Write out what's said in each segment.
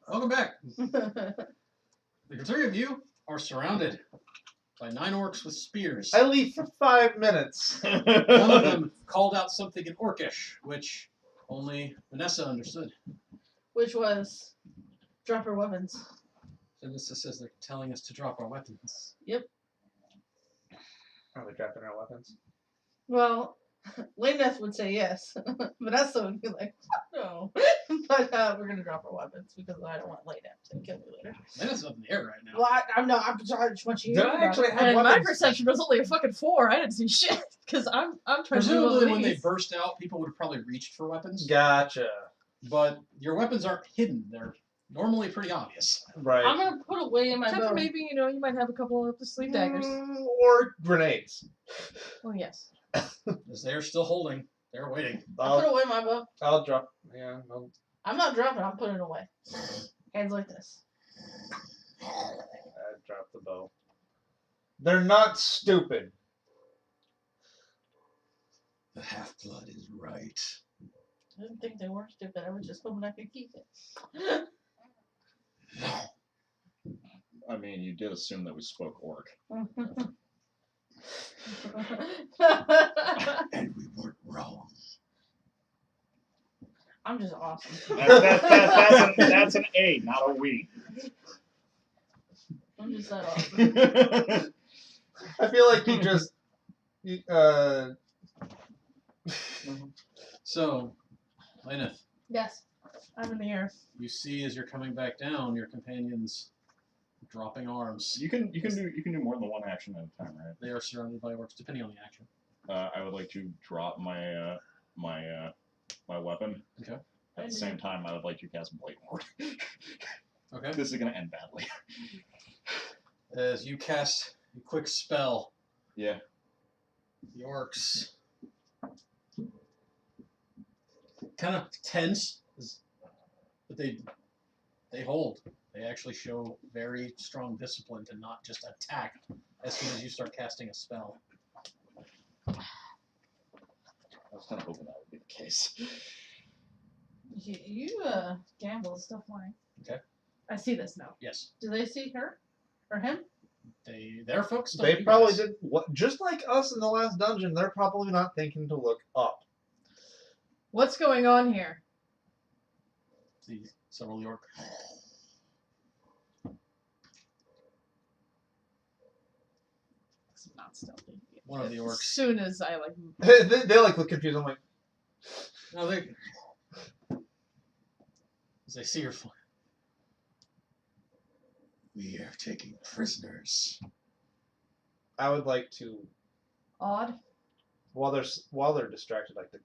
Welcome back. The three of you are surrounded by 9 orcs with spears. I leave for 5 minutes. One of them called out something in Orcish, which only Vanessa understood. Which was drop our weapons. Vanessa says they're telling us to drop our weapons. Yep. Are they dropping our weapons? Well, Lainath would say yes. Vanessa would be like, no. But we're going to drop our weapons because I don't want Lainath to kill me later. Vanessa's up in the air right now. Well, I'm not. I'm sorry. I just want you to Did I actually have And my weapons? perception was only a fucking 4. I didn't see shit because I'm trying to do Presumably all when they these. burst out, people would have probably reached for weapons. Gotcha. But your weapons aren't hidden. They're normally pretty obvious. Right. I'm going to put away in my Except for bow. maybe, you know, you might have a couple of the sleeve daggers. Or grenades. Oh, yes. As they're still holding, they're waiting. I'll put away my bow. I'll drop. Yeah. I'm not dropping. I'm putting it away. Hands like this. I dropped the bow. They're not stupid. The half-blood is right. I didn't think they were stupid. I was just hoping I could keep it. I mean, you did assume that we spoke orc. And we weren't wrong. I'm just awesome. That's an A, not a we. I'm just that awesome. I feel like he just. So, Lainath, Yes. I'm in the air. you see as you're coming back down, your companions dropping arms. You can do more than one action at a time, right? They are surrounded by orcs, depending on the action. I would like to drop my my weapon. Okay. At the same time, I would like to cast Blade Ward. Okay. This is gonna end badly. As you cast a quick spell, Yeah. the orcs kind of tense, but they hold. They actually show very strong discipline to not just attack as soon as you start casting a spell. I was kind of hoping that would be the case. You gamble stuff lying. I see this now. Yes, Do they see her? Or him? their folks. Don't They do probably this. did. What? Just like us in the last dungeon, they're probably not thinking to look up. What's going on here? See several orc. It's not stealthy. One of the As orcs. soon as I like. they like look confused. I'm like, No, they. As they see your. We are taking prisoners. I would like to, Odd. while they're distracted, like to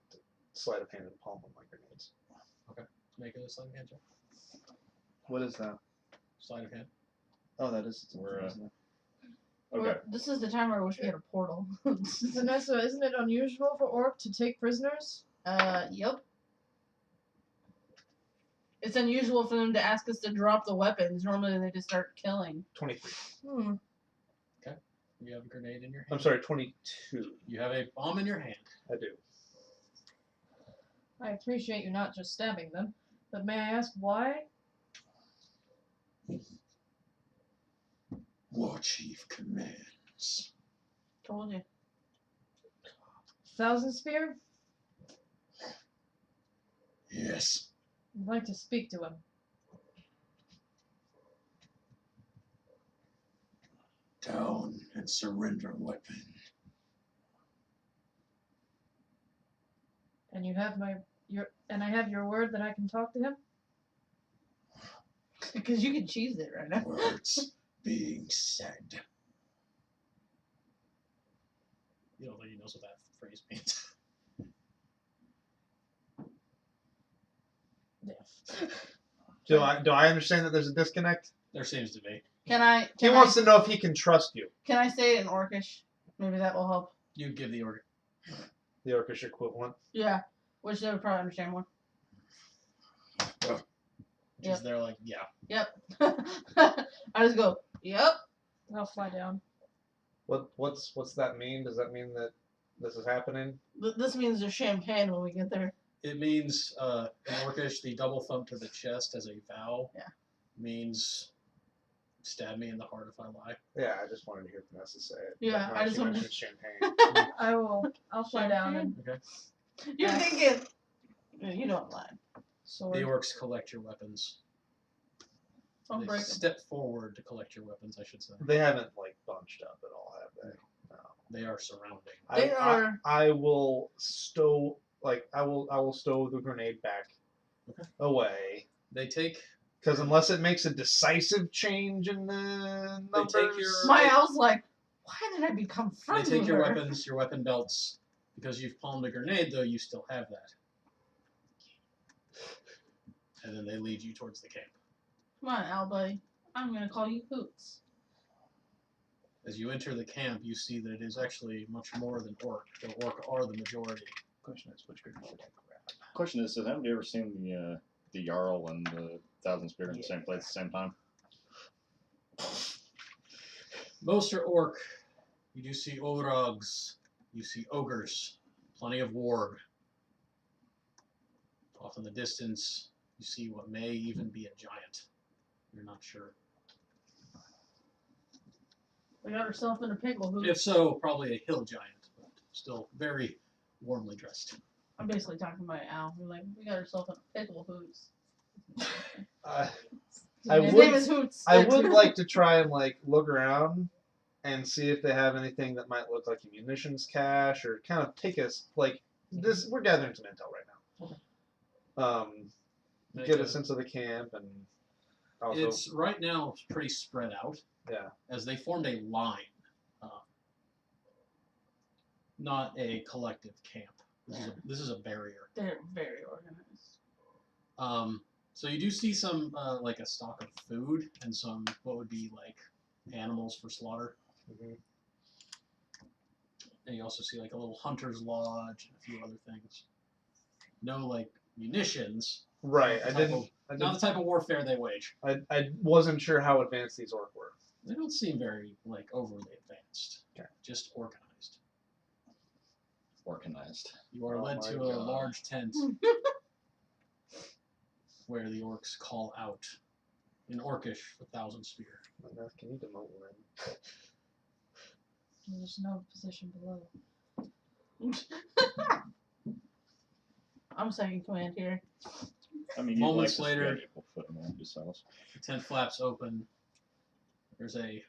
sleight of hand and palm on my grenades. Make a sleight of hand check. What is that? Sleight of hand. Oh, that is. We're, isn't it? Okay. Well, this is the time where I wish we had a portal. Vanessa, isn't it unusual for orc to take prisoners? Yep. It's unusual for them to ask us to drop the weapons. Normally they just start killing. 23. Hmm. You have a grenade in your hand. I'm sorry, 22. You have a bomb in your hand. I do. I appreciate you not just stabbing them, but may I ask why? War Chief commands. Told you. Thousand Spear? Yes. I'd like to speak to him. Down and surrender weapon. And you have I have your word that I can talk to him? Because you can cheese it right now. Words being said. You don't think he knows what that phrase means. Yeah. Do I understand that there's a disconnect? There seems to be. He wants to know if he can trust you. Can I say it in Orcish? Maybe that will help. You give the order. The Orcish equivalent. Yeah. Which they would probably understand more. Which is they're like, yeah. Yep. I just go, yep. I'll fly down. What's that mean? Does that mean that this is happening? This means there's champagne when we get there. It means in Orcish the double thump to the chest as a vow. Yeah. means stab me in the heart if I lie. Yeah, I just wanted to hear Vanessa say it. Yeah, But I just she wanted- mentioned champagne. I'll fly down and Okay. You're thinking. You know I'm lying. sword. The orcs collect your weapons. Don't They break them. step forward to collect your weapons, I should say. They haven't like bunched up at all, have they? No. They are surrounding. They are- I will stow I will stow the grenade back Okay. away. They take Because unless it makes a decisive change in the They numbers, take your- Miles like, why did I become they friends take with your her? weapons, your weapon belts. Because you've palmed a grenade, though, you still have that. And then they lead you towards the camp. Come on, Al buddy. I'm gonna call you Hoots. As you enter the camp, you see that it is actually much more than orc. The orc are the majority. question is which grenade I grab. Question is, has anybody ever seen the Jarl and the Thousand Spear in the same place at the same time? Most are orc. You do see orogs. You see ogres. Plenty of warg. Off in the distance, you see what may even be a giant. You're not sure. We got herself in a pickle, Hoots. If so, probably a hill giant, but still very warmly dressed. I'm basically talking about Al. We're like, we got ourselves in a pickle, Hoots. I His would- name is Hoots. I would like to try and like look around and see if they have anything that might look like a munitions cache or kind of take us like this. We're gathering some intel right now. Make Get a sense of the camp and also It's right now pretty spread out. yeah. As they formed a line, not a collective camp. This is a barrier. They're very organized. So you do see some like a stock of food and some what would be like animals for slaughter. Mhm. And you also see like a little hunter's lodge and a few other things. No like munitions. Right. Not I the didn't. type of- Not the type of warfare they wage. I wasn't sure how advanced these orc were. They don't seem very like overly advanced. Okay. Just organized. Organized. You are Oh led my to a God. large tent where the orcs call out in Orcish for Thousand Spear. Can you demote one? There's no position below. I'm second command here. I mean, Moments you'd like later- to people foot in one yourselves. The tent flaps open. There's a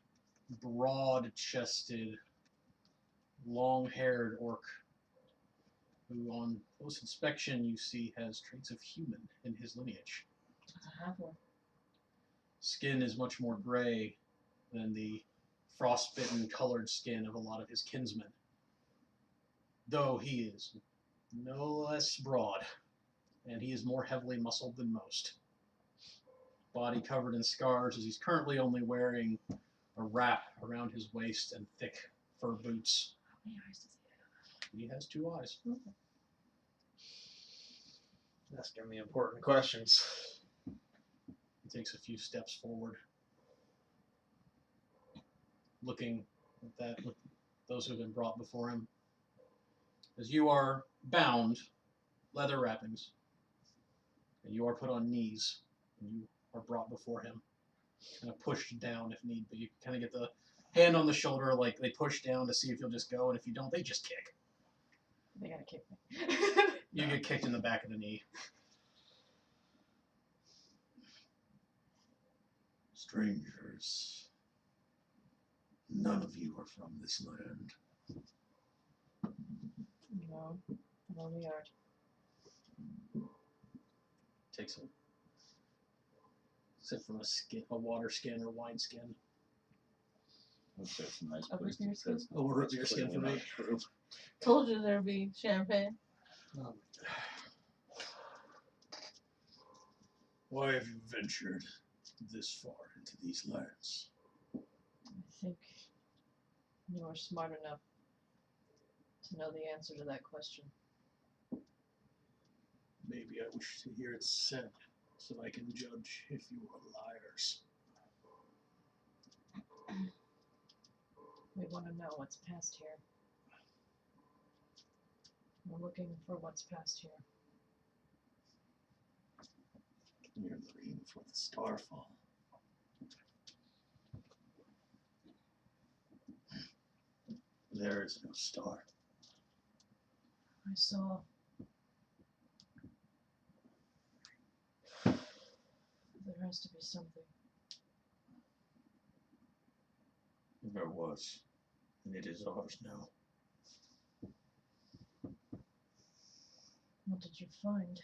broad-chested, long-haired orc who, on close inspection, you see has traits of human in his lineage. I have one. Skin is much more gray than the frostbitten colored skin of a lot of his kinsmen. Though he is no less broad, and he is more heavily muscled than most. Body covered in scars, as he's currently only wearing a wrap around his waist and thick fur boots. How many eyes does he have? He has 2 eyes. Asking the important questions. He takes a few steps forward, looking at with those who have been brought before him. As you are bound, leather wrappings, and you are put on knees, and you are brought before him, kind of pushed down if need be. You kind of get the hand on the shoulder, like they push down to see if you'll just go, and if you don't, they just kick. They gotta kick me. You get kicked in the back of the knee. Strangers, none of you are from this land. No, no, we are. Takes a sip from a water skin or wine skin. Let's say it's a nice A place root beer to sit. A root beer skin for me. True. Told you there'd be champagne. Why have you ventured this far into these lands? I think you are smart enough to know the answer to that question. Maybe I wish to hear it said, so I can judge if you are liars. We want to know what's past here. We're looking for what's past here. You're looking for the starfall. There is no star. I saw. There has to be something. There was, and it is ours now. What did you find?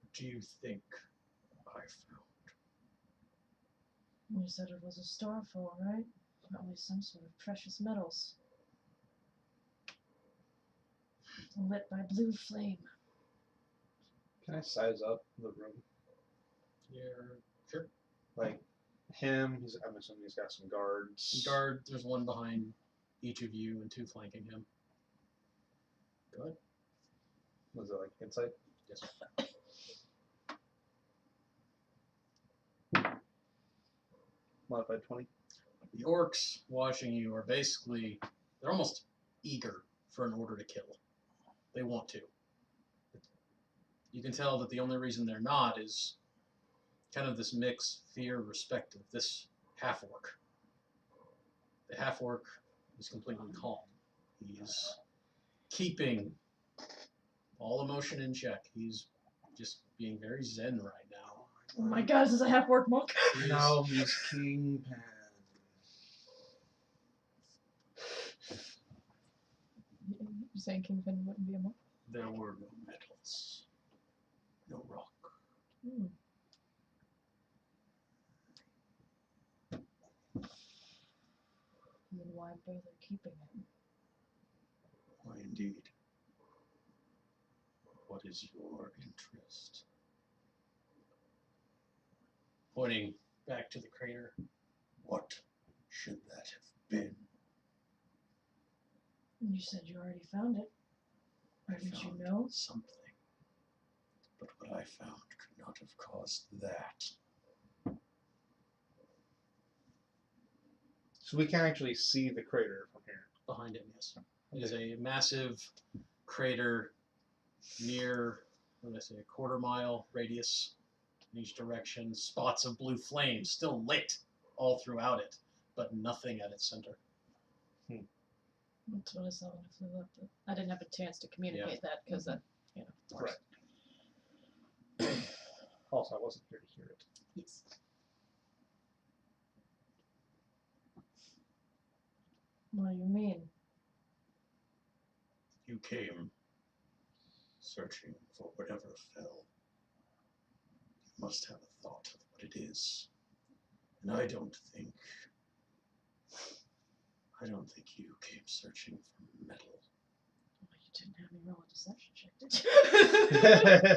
What do you think I found? You said it was a starfall, right? Probably some sort of precious metals. Lit by blue flame. Can I size up the room? You're sure. Like him, I'm assuming he's got some guards. Guard, there's one behind each of you and two flanking him. Go ahead. Was it like insight? Yes. Modified 20. The orcs watching you are basically, they're almost eager for an order to kill. They want to. You can tell that the only reason they're not is kind of this mix, fear, respect of this half-orc. The half-orc is completely calm. He's keeping all emotion in check. He's just being very zen right now. Oh my god, this is a half-orc monk! No, he's Kingpin. You're saying Kingpin wouldn't be a monk? There were no metals, no rock. Hmm. Then why bother keeping it? Why, indeed. What is your interest? Pointing back to the crater. What should that have been? You said you already found it. I Didn't you found know? something. But what I found could not have caused that. So we can actually see the crater from here. Behind him, yes. It is a massive crater near, what did I say, a quarter-mile radius in each direction. Spots of blue flame still lit all throughout it, but nothing at its center. That's what I saw when I flew up. But I didn't have a chance to communicate that because that, you know. Right. Also, I wasn't here to hear it. Yes. What do you mean? You came searching for whatever fell. You must have a thought of what it is. And I don't think you came searching for metal. Oh, you didn't have me roll a deception check, did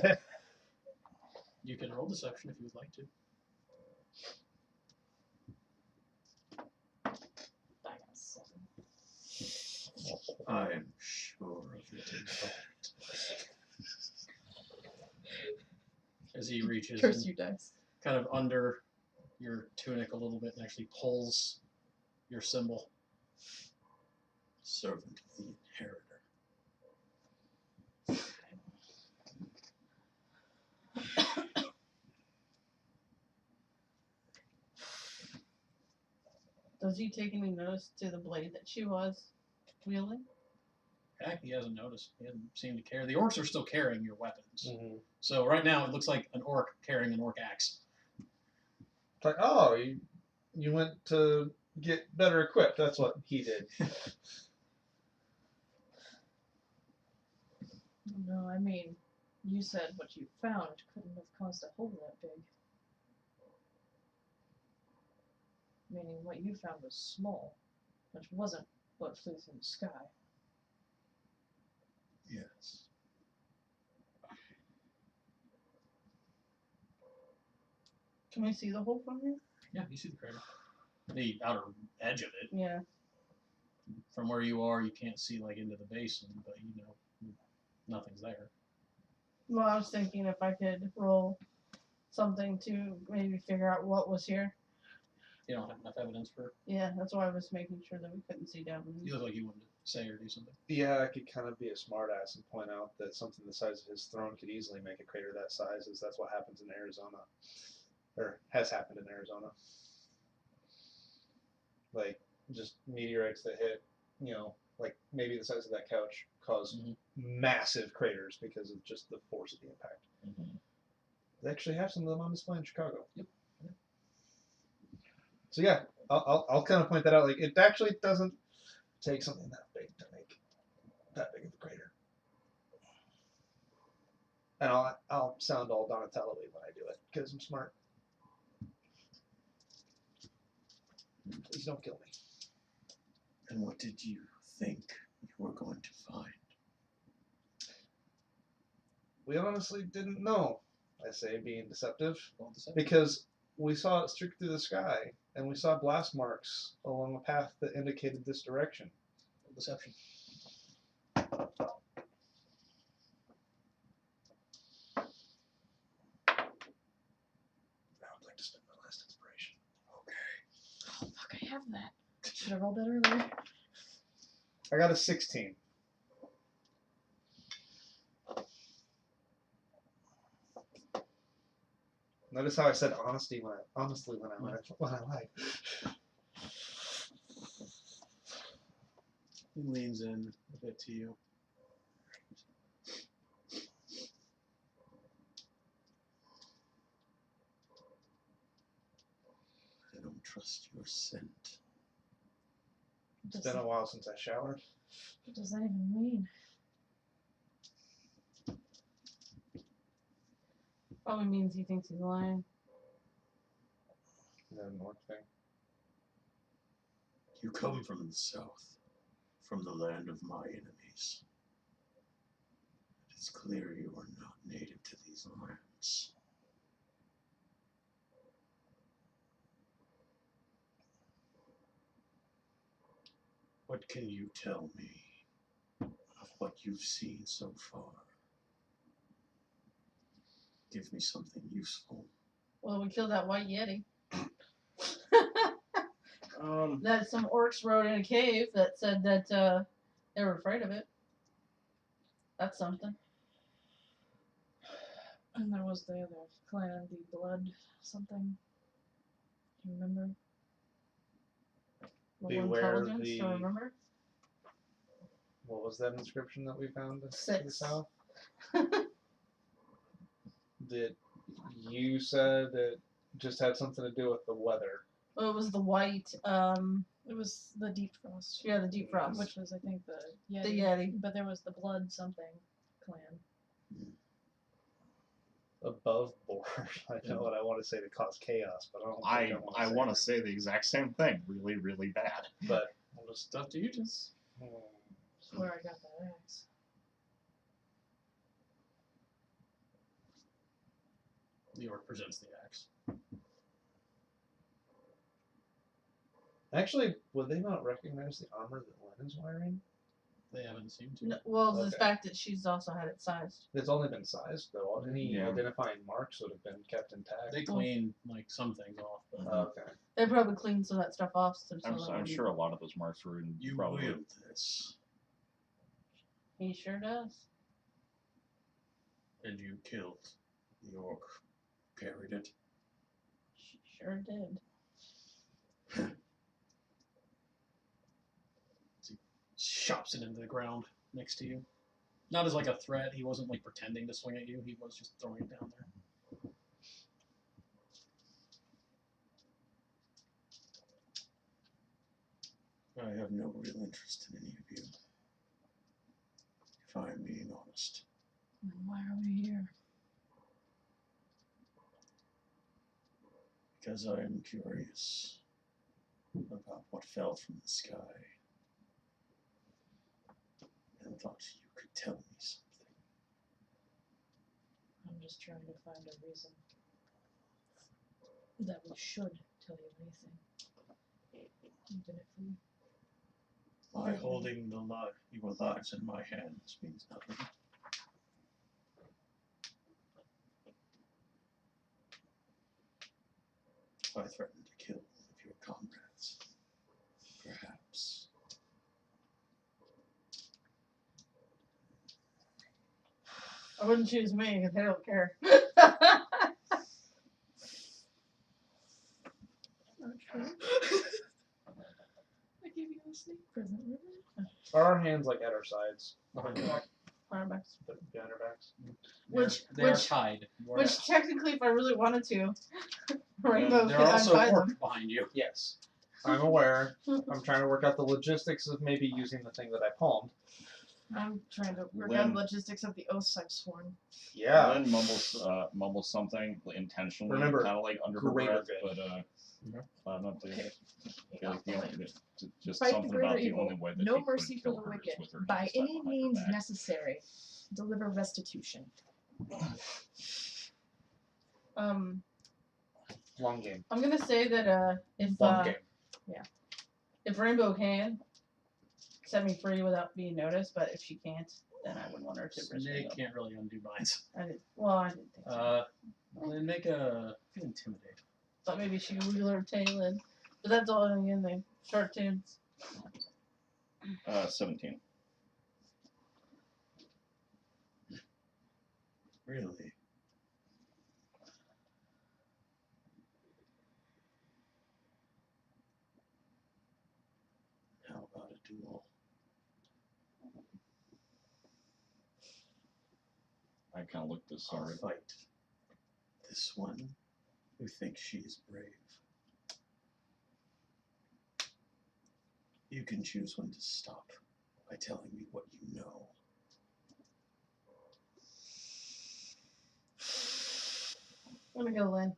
you? You can roll deception if you would like to. I got 7. I'm sure of it, in fact. As he reaches Curse in, you, dice. kind of under your tunic a little bit and actually pulls your symbol. Servant of the inheritor. Does he take any notice to the blade that she was wielding? Heck, he hasn't noticed. He hasn't seemed to care. The orcs are still carrying your weapons. Mm-hmm. So right now it looks like an orc carrying an orc axe. It's like, oh, you went to get better equipped. That's what he did. No, I mean, you said what you found couldn't have caused a hole that big. Meaning what you found was small, which wasn't what flew through the sky. Yes. Can we see the hole from here? Yeah, you see the crater. The outer edge of it. Yeah. From where you are, you can't see like into the basin, but you know, nothing's there. Well, I was thinking if I could roll something to maybe figure out what was here. You don't have enough evidence for. Yeah, that's why I was making sure that we couldn't see down. You look like you wanted to say or do something. Yeah, I could kind of be a smartass and point out that something the size of his throne could easily make a crater that size, as that's what happens in Arizona. Or has happened in Arizona. Like, just meteorites that hit, you know, like maybe the size of that couch cause massive craters because of just the force of the impact. They actually have some of them on display in Chicago. Yep. So yeah, I'll kind of point that out. Like, it actually doesn't take something that big to make that big of a crater. And I'll sound all Donatello-y when I do it because I'm smart. Please don't kill me. And what did you think you were going to find? We honestly didn't know, I say, being deceptive, Well, deceptive. because we saw it streak through the sky, and we saw blast marks along a path that indicated this direction. Deception. I would like to spend my last inspiration. Oh, fuck, I have that. Should have rolled that earlier. I got a 16. Notice how I said honestly when I lied. He leans in a bit to you. I don't trust your scent. It's been a while since I showered. What does that even mean? Probably means he thinks he's lying. Is that a North thing? You come from the south, from the land of my enemies. It is clear you are not native to these lands. What can you tell me of what you've seen so far? Give me something useful. Well, we killed that white yeti. Um, That some orcs wrote in a cave that said that they were afraid of it. That's something. And there was the other clan, the blood something. Do you remember? The Beware intelligence, the- so remember? What was that inscription that we found to the 6. south? That you said it just had something to do with the weather. Well, it was the white, It was the deep frost. yeah, the deep frost. Which was, I think, the Yeti. The Yeti. But there was the blood something clan. Above board. I know what I want to say to cause chaos, but I don't think I want to that. say the exact same thing. Really, really bad. But Well, the stuff to you just. That's where I got that axe. The orc presents the axe. actually, would they not recognize the armor that Len is wearing? They haven't seemed to. No, well, the Okay. fact that she's also had it sized. It's only been sized, though. Any Yeah. identifying marks would have been kept intact. They clean like some things off, but Okay. They probably cleaned some of that stuff off. So I'm sure a lot of those marks were in You probably. willed this, He sure does. and you killed the orc. Carried it. She sure did. chops it into the ground next to you. Not as like a threat. He wasn't like pretending to swing at you. He was just throwing it down there. I have no real interest in any of you, if I'm being honest. Then why are we here? Because I am curious about what fell from the sky, and thought you could tell me something. I'm just trying to find a reason that we should tell you anything. Even if we... My holding your lives in my hands means nothing. I threaten to kill if you're comrades. Perhaps. I wouldn't choose me because I don't care. I gave you a snake present, remember? Are our hands like at our sides? Behind our back? Armbacks. Behind our backs? They are tied. You are- Which technically, if I really wanted to, Rainbow there could are also untie orc them. behind you. Yes. I'm aware. I'm trying to work out the logistics of maybe using the thing that I palmed. I'm trying to work Lynn. out logistics of the oaths I've sworn. Yeah. Lynn mumbles something intentionally, Remember, kind of like under her greater breath, good. but not the. Okay. Like the only, just Fight the something greater about the evil. only way that No he mercy could for kill the her is wicked. with her By hands tied any behind her means back. necessary. Deliver restitution. Long game. I'm gonna say that Long game. if Rainbow can set me free without being noticed, but if she can't, then I wouldn't want her to risk me. Snake can't really undo binds. I didn't think so. Then make a intimidate. Thought maybe she could wiggle her tail in, but that's all in the short tunes. 17. Really? How about a duel? I kind of looked this I'll sorry. fight this one who thinks she is brave. You can choose when to stop by telling me what you know. I'm gonna go Lynn.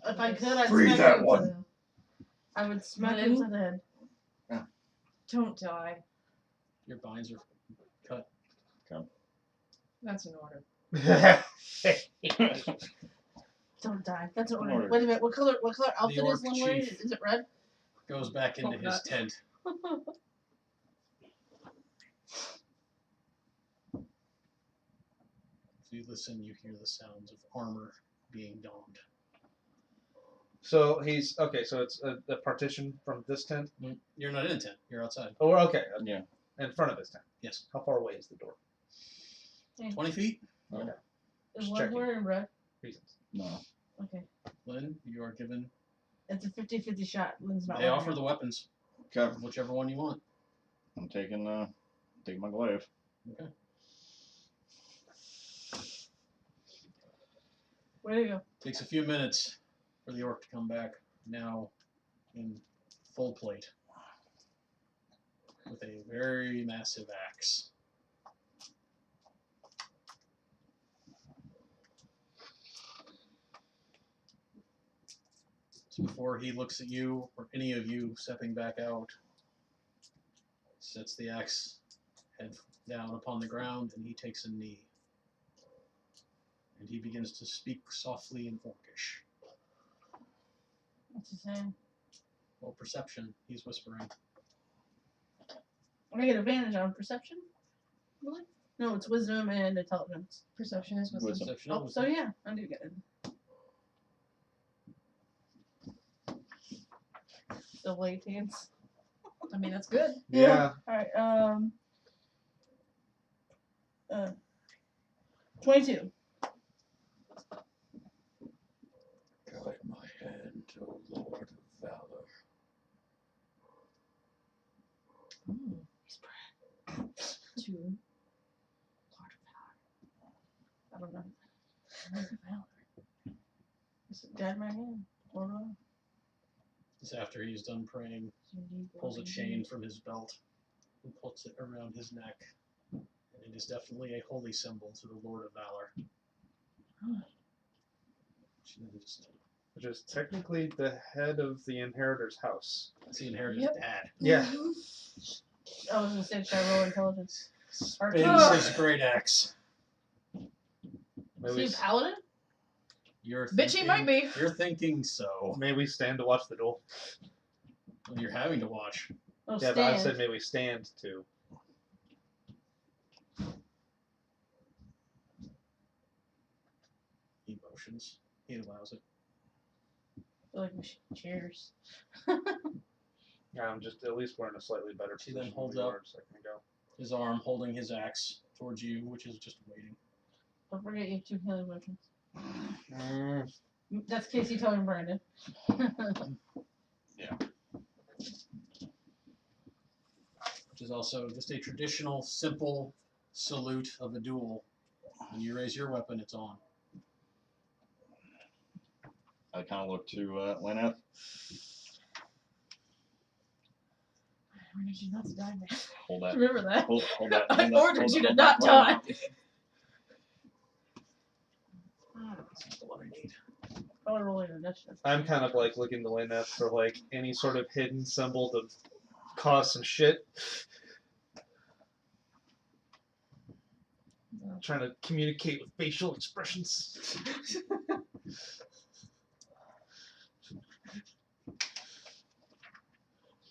If I could, I'd Free smack that him one. to the- I would smack him to the head. Don't die. Your binds are cut. That's an order. Don't die. That's what. Or- Wait a minute. What color outfit orc is Lynn wearing? chief. Is it red? Goes back into Hope his not. tent. If you listen, you hear the sounds of armor being donned. So he's okay. So it's a partition from this tent. You're not in a tent. You're outside. Oh, we're okay. Yeah. In front of this tent. Yes. How far away is the door? 20 feet. Is Just Lynn checking. wearing red? Reasons. No. Okay. Lynn, you are given. It's a 50-50 shot. Lynn's not. They wearing offer it. the weapons. Okay. Whichever one you want. I'm taking my glaive. Okay. Where do you go? Takes a few minutes for the orc to come back. Now in full plate. With a very massive axe. So before he looks at you, or any of you stepping back out, sets the axe head down upon the ground, and he takes a knee. And he begins to speak softly in Orcish. What's he saying? Well, perception, he's whispering. I get advantage on perception. Really? No, it's wisdom and intelligence. Perception is wisdom. Wisdom. Perception, Oh, so yeah, I do get it. The late teens. I mean, that's good. Yeah. All right. 22. Guide my hand, O Lord of Valor. Two. I don't know. Is it guide my hand? Or This after he's done praying, pulls a chain from his belt and puts it around his neck. And it is definitely a holy symbol to the Lord of Valor. Which is technically the head of the inheritor's house. That's the inheritor's Yep. dad. Yeah. I was gonna say, should I roll intelligence? Or Spins his great axe. May Is we, he a paladin? You're Bitch, he might be. You're thinking so. may we stand to watch the duel? When you're having to watch. Oh, Yeah, stand. but I said may we stand to. Emotions. He allows it. feel like we should cheers. Yeah, I'm just at least we're in a slightly better He position then holds than we up. were a second ago. His arm holding his axe towards you, which is just waiting. Don't forget you have 2 healing potions. Mm. That's Kaci telling Brandon. Which is also just a traditional, simple salute of a duel. When you raise your weapon, it's on. I kind of look to Lainath. I ordered you not to die, man. Hold that. Remember that? Hold that. I hold that, ordered hold you that, to hold not that, die. hold that. That's what I need. Probably rolling initiative. I'm kind of like looking to Lainath for like any sort of hidden symbol to cause some shit. Trying to communicate with facial expressions.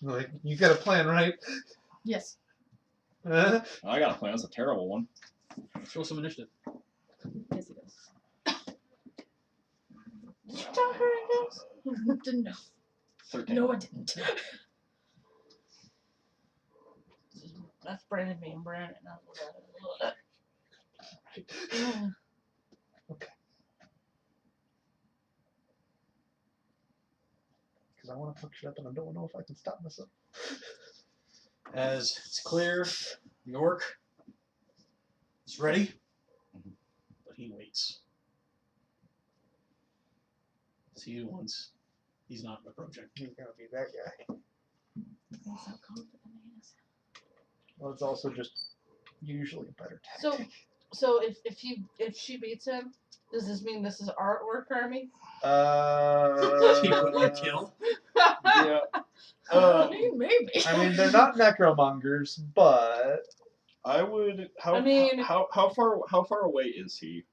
Like, you got a plan, right? Yes. Huh? I got a plan. It's a terrible one. Let's roll some initiative. Yes, he does. Did you tell her I guess? Didn't know. 13. No, I didn't. That's Brandon being Brandon. Because I want to fuck shit up and I don't know if I can stop myself. As it's clear, the orc is ready, but he waits. See you once. He's not approaching. He's gonna be that guy. He's so confident he is. Well, it's also just usually a better tactic. So if she beats him, does this mean this is our orc army? He wouldn't kill. Yeah. I mean, maybe. I mean, they're not necromongers, but I would. How, I mean- how far away is he?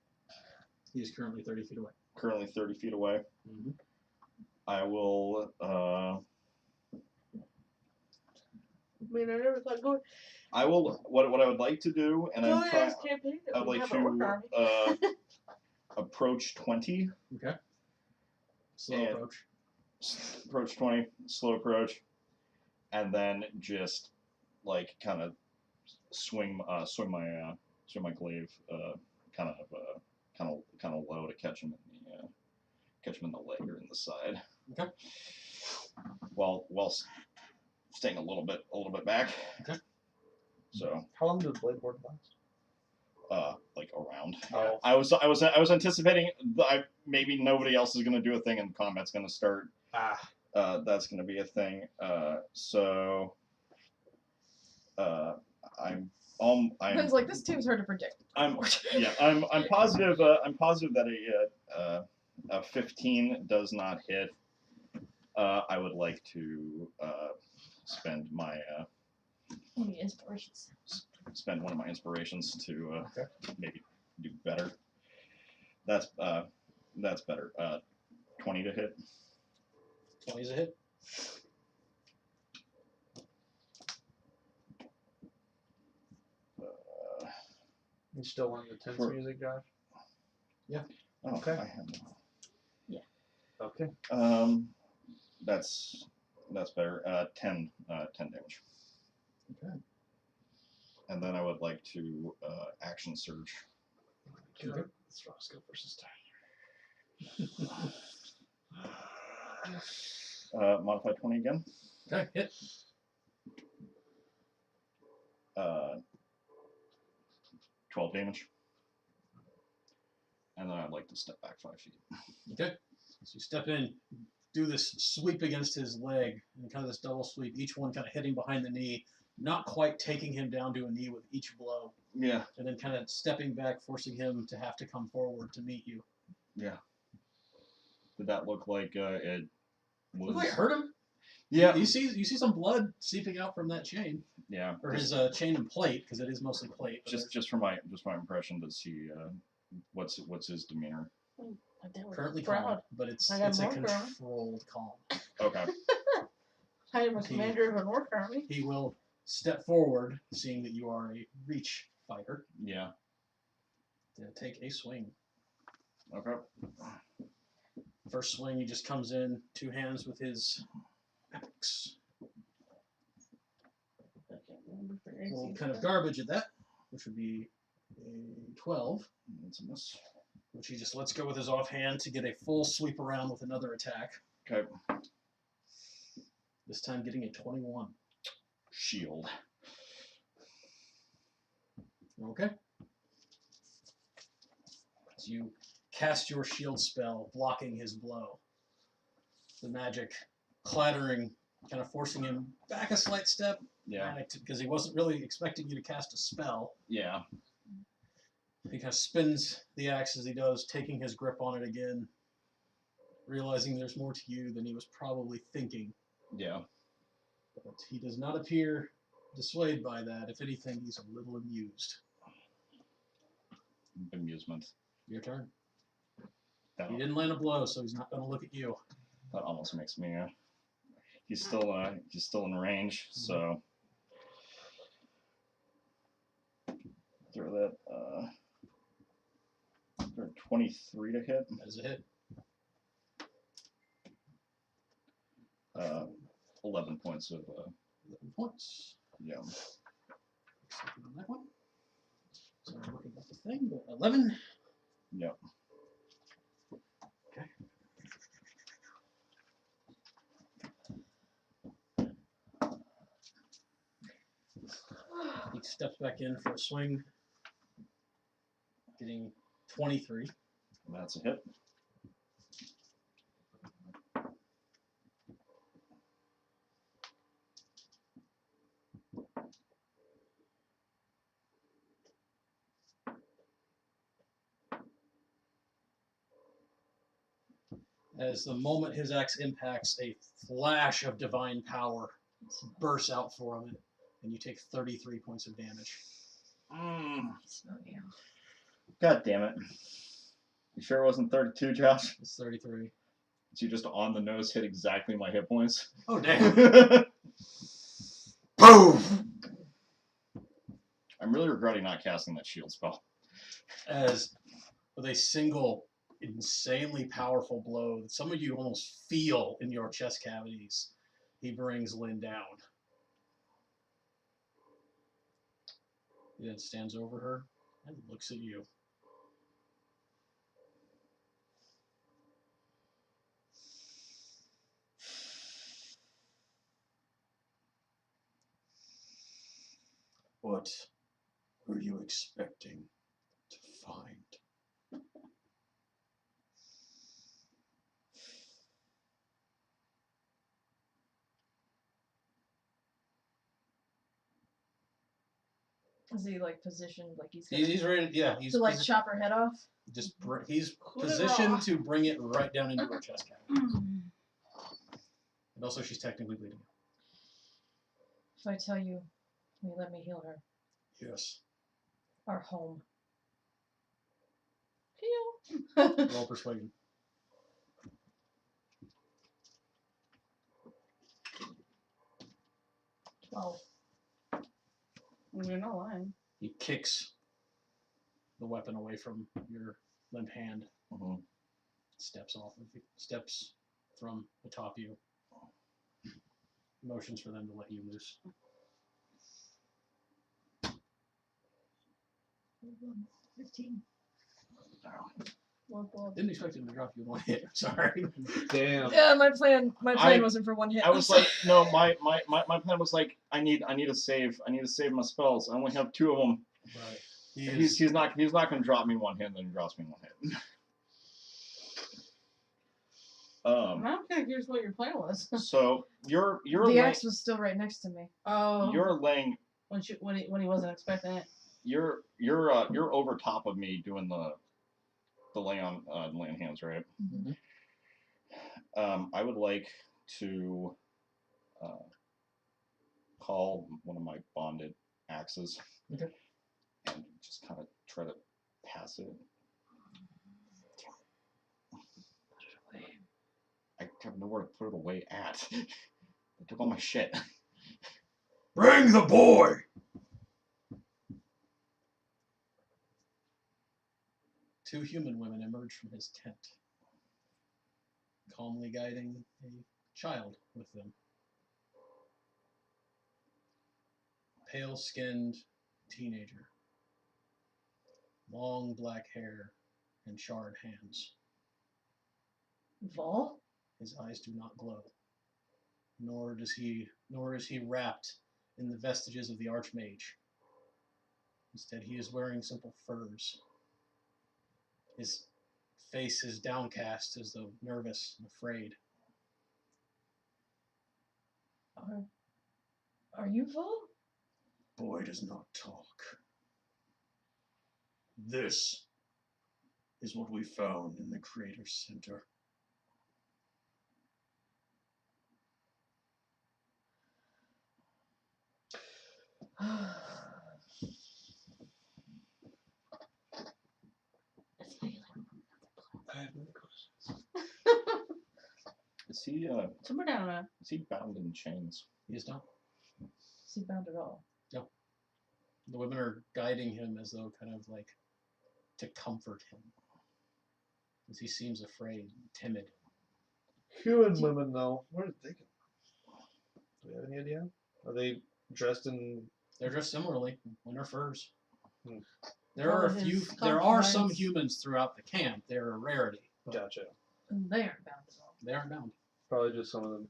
He is currently 30 feet away. Currently 30 feet away. Mm-hmm. I will. I mean, I never thought going. I will. What I would like to do, and I'm trying. campaign. I'd we like have an orc army. to approach 20. Okay. Slow And- approach. Approach 20. Slow approach, and then just like kind of swing my glaive kind of low to catch him in the leg or in the side. Okay. While staying a little bit back. Okay. so how long does blade board last? Like around. Oh, I was anticipating maybe nobody else is gonna do a thing and combat's gonna start. That's gonna be a thing. So It's like this team's hard to predict. I'm positive that a 15 does not hit. I would like to spend my Any inspirations? spend one of my inspirations to maybe do better. That's better. 20 to hit. 20 is a hit. you still want the tense For- music, Josh? Oh, Okay. I have. Okay. That's better. 10 damage. Okay. And then I would like to action surge. Okay. Let's Roscoe versus Modify 20 again. Okay, hit. 12 damage. And then I'd like to step back 5 feet. Okay. So you step in, do this sweep against his leg, and kind of this double sweep, each one kind of hitting behind the knee, not quite taking him down to a knee with each blow, Yeah. and then kind of stepping back, forcing him to have to come forward to meet you. Yeah. Did that look like it was? Look like it hurt him. Yeah. You see some blood seeping out from that chain, Yeah. or his chain and plate, because it is mostly plate. but Just from my impression, does he? What's his demeanor? there's currently proud. calm, but it's I got a more proud. controlled calm. Okay. I am a commander of an orc army. He will step forward, seeing that you are a reach fighter, Yeah. to take a swing. Okay. First swing, he just comes in, 2 hands with his axe. Roll kind of garbage at that, which would be a 12. That's a miss. Which he just lets go with his offhand to get a full sweep around with another attack. Okay. This time getting a 21. Shield. Okay. As you cast your shield spell, blocking his blow. The magic clattering, kind of forcing him back a slight step. Yeah. Because he wasn't really expecting you to cast a spell. Yeah. He kind of spins the axe as he does, taking his grip on it again, realizing there's more to you than he was probably thinking. Yeah. But he does not appear dissuaded by that. If anything, he's a little amused. Amusement. Your turn. That, He didn't land a blow, so he's not going to look at you. that almost makes me. He's still in range, so throw that. Throw 23 to hit. That is a hit. 11 points of. 11 points. Yeah. Second on that one. So I'm looking at the thing, but 11. Yep. Okay. He steps back in for a swing, getting 23. That's a hit. As the moment his axe impacts, a flash of divine power bursts out for him, and you take 33 points of damage. God damn it. You sure it wasn't 32, Josh? It's 33. So you just on the nose hit exactly my hit points? Oh, damn. Boom! I'm really regretting not casting that shield spell. As with a single insanely powerful blow that some of you almost feel in your chest cavities, he brings Lynn down. He then stands over her and looks at you. What were you expecting to find? Is he like positioned like he's He's ready. Yeah, he's to like chop her head off? just he's Put it positioned off. to bring it right down into her chest cavity. And also, she's technically bleeding. If I tell you, will you let me heal her? Yes. Our home. Heal. Roll persuasion. Well, You're not lying. He kicks the weapon away from your limp hand. Steps from atop you. Motions for them to let you loose. 15. Didn't expect him to drop you in one hit. Sorry. Damn. Yeah, my plan wasn't for one hit. I was like, no, my plan was like, I need to save my spells. I only have 2 of them. Right. He's not gonna drop me one hit, and then he drops me one hit. I'm kind of curious what your plan was. So you're the axe was still right next to me. Oh. you're laying when he wasn't expecting it. you're over top of me doing the lay on hands, right? Mhm. I would like to call one of my bonded axes. Okay. And just kind of try to pass it. I have nowhere to put it away at. They took all my shit. Bring the boy! Two human women emerge from his tent. calmly guiding a child with them. Pale-skinned teenager. Long black hair and charred hands. Vol? His eyes do not glow. Nor is he wrapped in the vestiges of the Archmage. Instead, he is wearing simple furs. His face is downcast as though nervous and afraid. Are you Vol? Boy does not talk. This is what we found in the Creator Center. I have no questions. Is he Somewhere down there. is he bound in chains? He is not. Is he bound at all? The women are guiding him as though kind of like to comfort him. As he seems afraid, timid. Human women, though, where did they go? Do we have any idea? Are they dressed in? They're dressed similarly, winter furs. Hmm. There are a Probably few. his There are some concubines. humans throughout the camp. They're a rarity. But Gotcha. And they aren't bound at all. they aren't bound. Probably just some of them.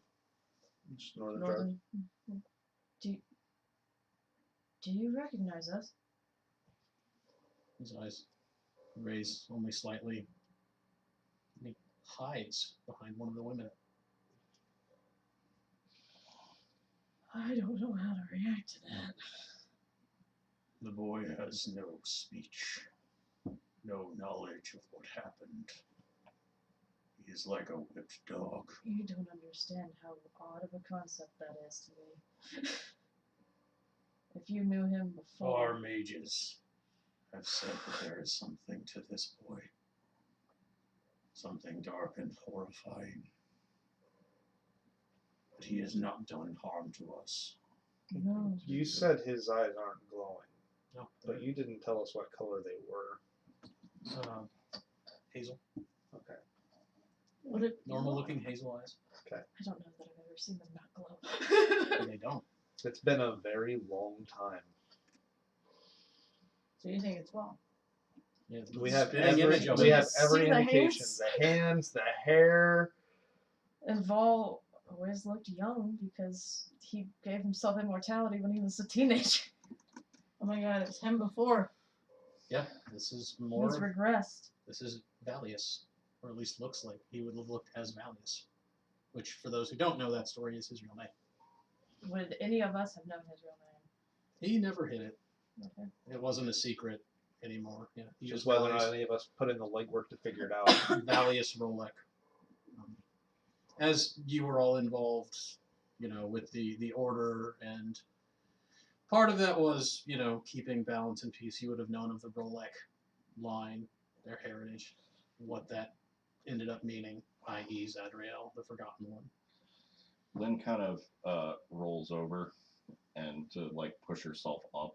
Just northern tribes. Northern. Do you recognize us? His eyes raise only slightly. And he hides behind one of the women. I don't know how to react to that. The boy has no speech, no knowledge of what happened. He is like a whipped dog. You don't understand how odd of a concept that is to me. If you knew him before. Our mages have said that there is something to this boy. Something dark and horrifying. But he has not done harm to us. No. You said his eyes aren't glowing, No, but you didn't tell us what color they were. hazel. Okay. Would it Normal-looking hazel eyes. I don't know that I've ever seen them not glow. They don't. It's been a very long time. So you think it's wrong? Yeah, We have spitting image of we it. have every See the indication. hands? The hands, the hair. And Vol always looked young because he gave himself immortality when he was a teenager. Oh my god, it's him before. Yeah, this is He's more. regressed. This is Valius, or at least looks like he would have looked as Valius. Which, for those who don't know that story, is his real name. Would any of us have known his real name? He never hid it. Okay. It wasn't a secret anymore. Yeah, he Just was whether or not Valius, any of us put in the legwork to figure it out. Valius Rolek. As you were all involved, with the order, and part of that was, keeping balance and peace. You would have known of the Rolek line, their heritage, what that ended up meaning, i.e. Zadriel, the Forgotten One. Lynn kind of rolls over and to like push herself up,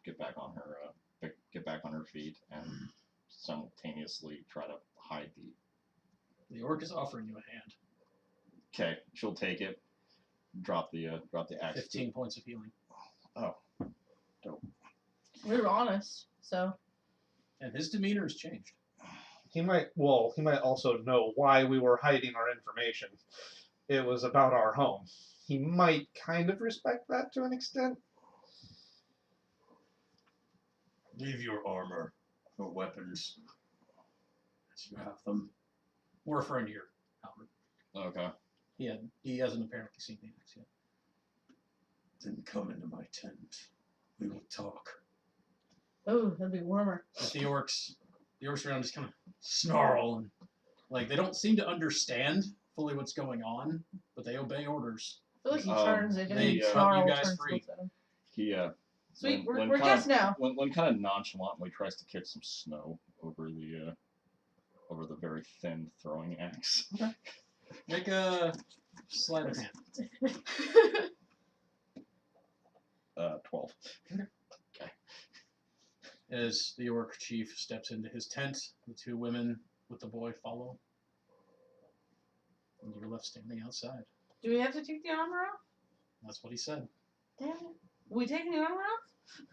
get back on her get back on her feet, and simultaneously try to hide The orc is offering you a hand. Okay, she'll take it. Drop the axe. 15 points of healing. Oh, We were honest, so. And his demeanor has changed. He might also know why we were hiding our information. It was about our home. He might kind of respect that to an extent. Leave your armor or weapons as you have them. We're referring to your Albert. okay. He hasn't apparently seen the axe yet. Then come into my tent. We will talk. Oh, that'd be warmer. But the orcs around just kind of snarl and they don't seem to understand fully what's going on, but they obey orders. I feel like he turns it and they he cut snarl you guys turns free. looks at him. He Sweet, Lynn we're kind guests of, now. Lynn kind of nonchalantly tries to kick some snow over the very thin throwing axe. Make a sleight of hand. 12. As the orc chief steps into his tent, the two women with the boy follow. And you're left standing outside. Do we have to take the armor off? That's what he said. Damn it. We taking the armor off?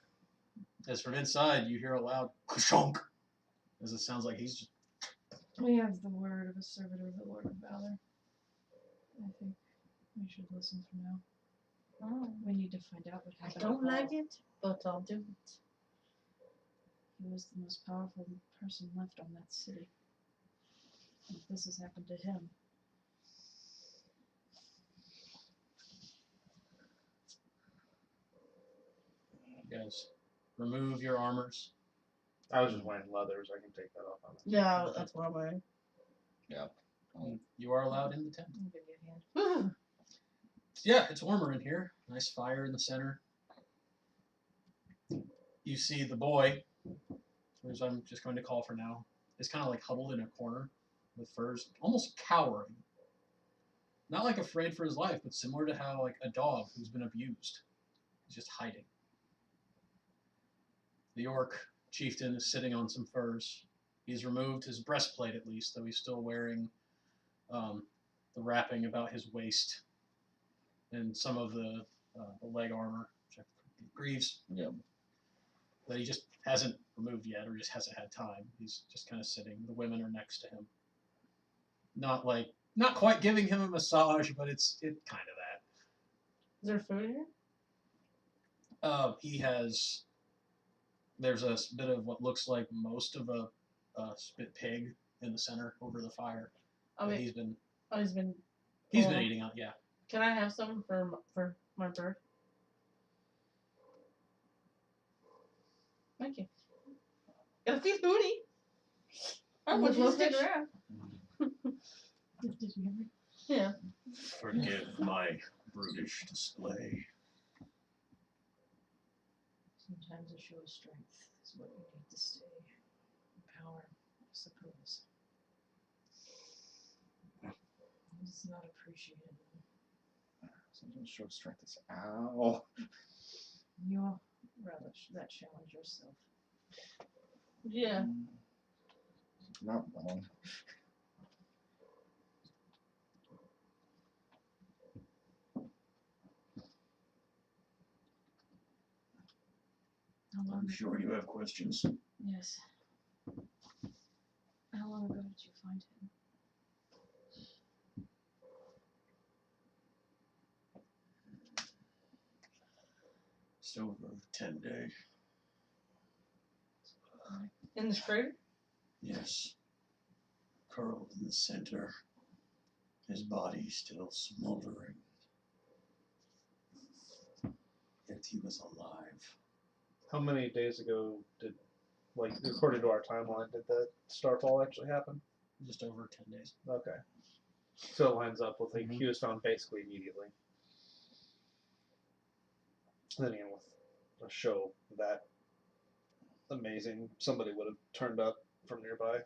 As from inside, you hear a loud ka-shonk, as it sounds like he's just... We have the word of a servitor of the Lord of Valor. I think we should listen for now. Oh. We need to find out what I happened. don't to like Paul. it, but I'll do it. He was the most powerful person left on that city. And if this has happened to him. You guys remove your armors. I was just wearing leathers. I can take that off. On Yeah, that's what I'm wearing. You are allowed in the tent. I'll give you a hand. Yeah, it's warmer in here. Nice fire in the center. You see the boy, who I'm just going to call for now, is kind of like huddled in a corner with furs, almost cowering. Not like afraid for his life, but similar to how like a dog who's been abused is just hiding. The orc chieftain is sitting on some furs. He's removed his breastplate at least, though he's still wearing the wrapping about his waist and some of the leg armor, greaves. Yeah. That he just hasn't removed yet, or just hasn't had time. He's just kind of sitting. The women are next to him. Not quite giving him a massage, but it's kind of that. Is there food here? He has. There's a bit of what looks like most of a spit pig in the center over the fire. Oh, wait. He's been He's been eating out. Yeah. Can I have some for my bird? Thank you. Gotta feed Hootie. I'm Would with you you stick stick around. Did you hear me? Yeah. Forgive my brutish display. Sometimes a show of strength is what you need to stay. Power, I suppose. It's not appreciated. Sometimes show strength is ow. You'll relish that challenge yourself. Yeah. Not wrong. I'm sure you have questions. Yes. How long ago did you find him? It's over 10 days. In the crater? Yes. Curled in the center. His body still smoldering. Yet he was alive. How many days ago did, like, according to our timeline, did that starfall actually happen? Just over 10 days. Okay. So it lines up with, like, he was found basically immediately. Then again, with a show that amazing, somebody would have turned up from nearby.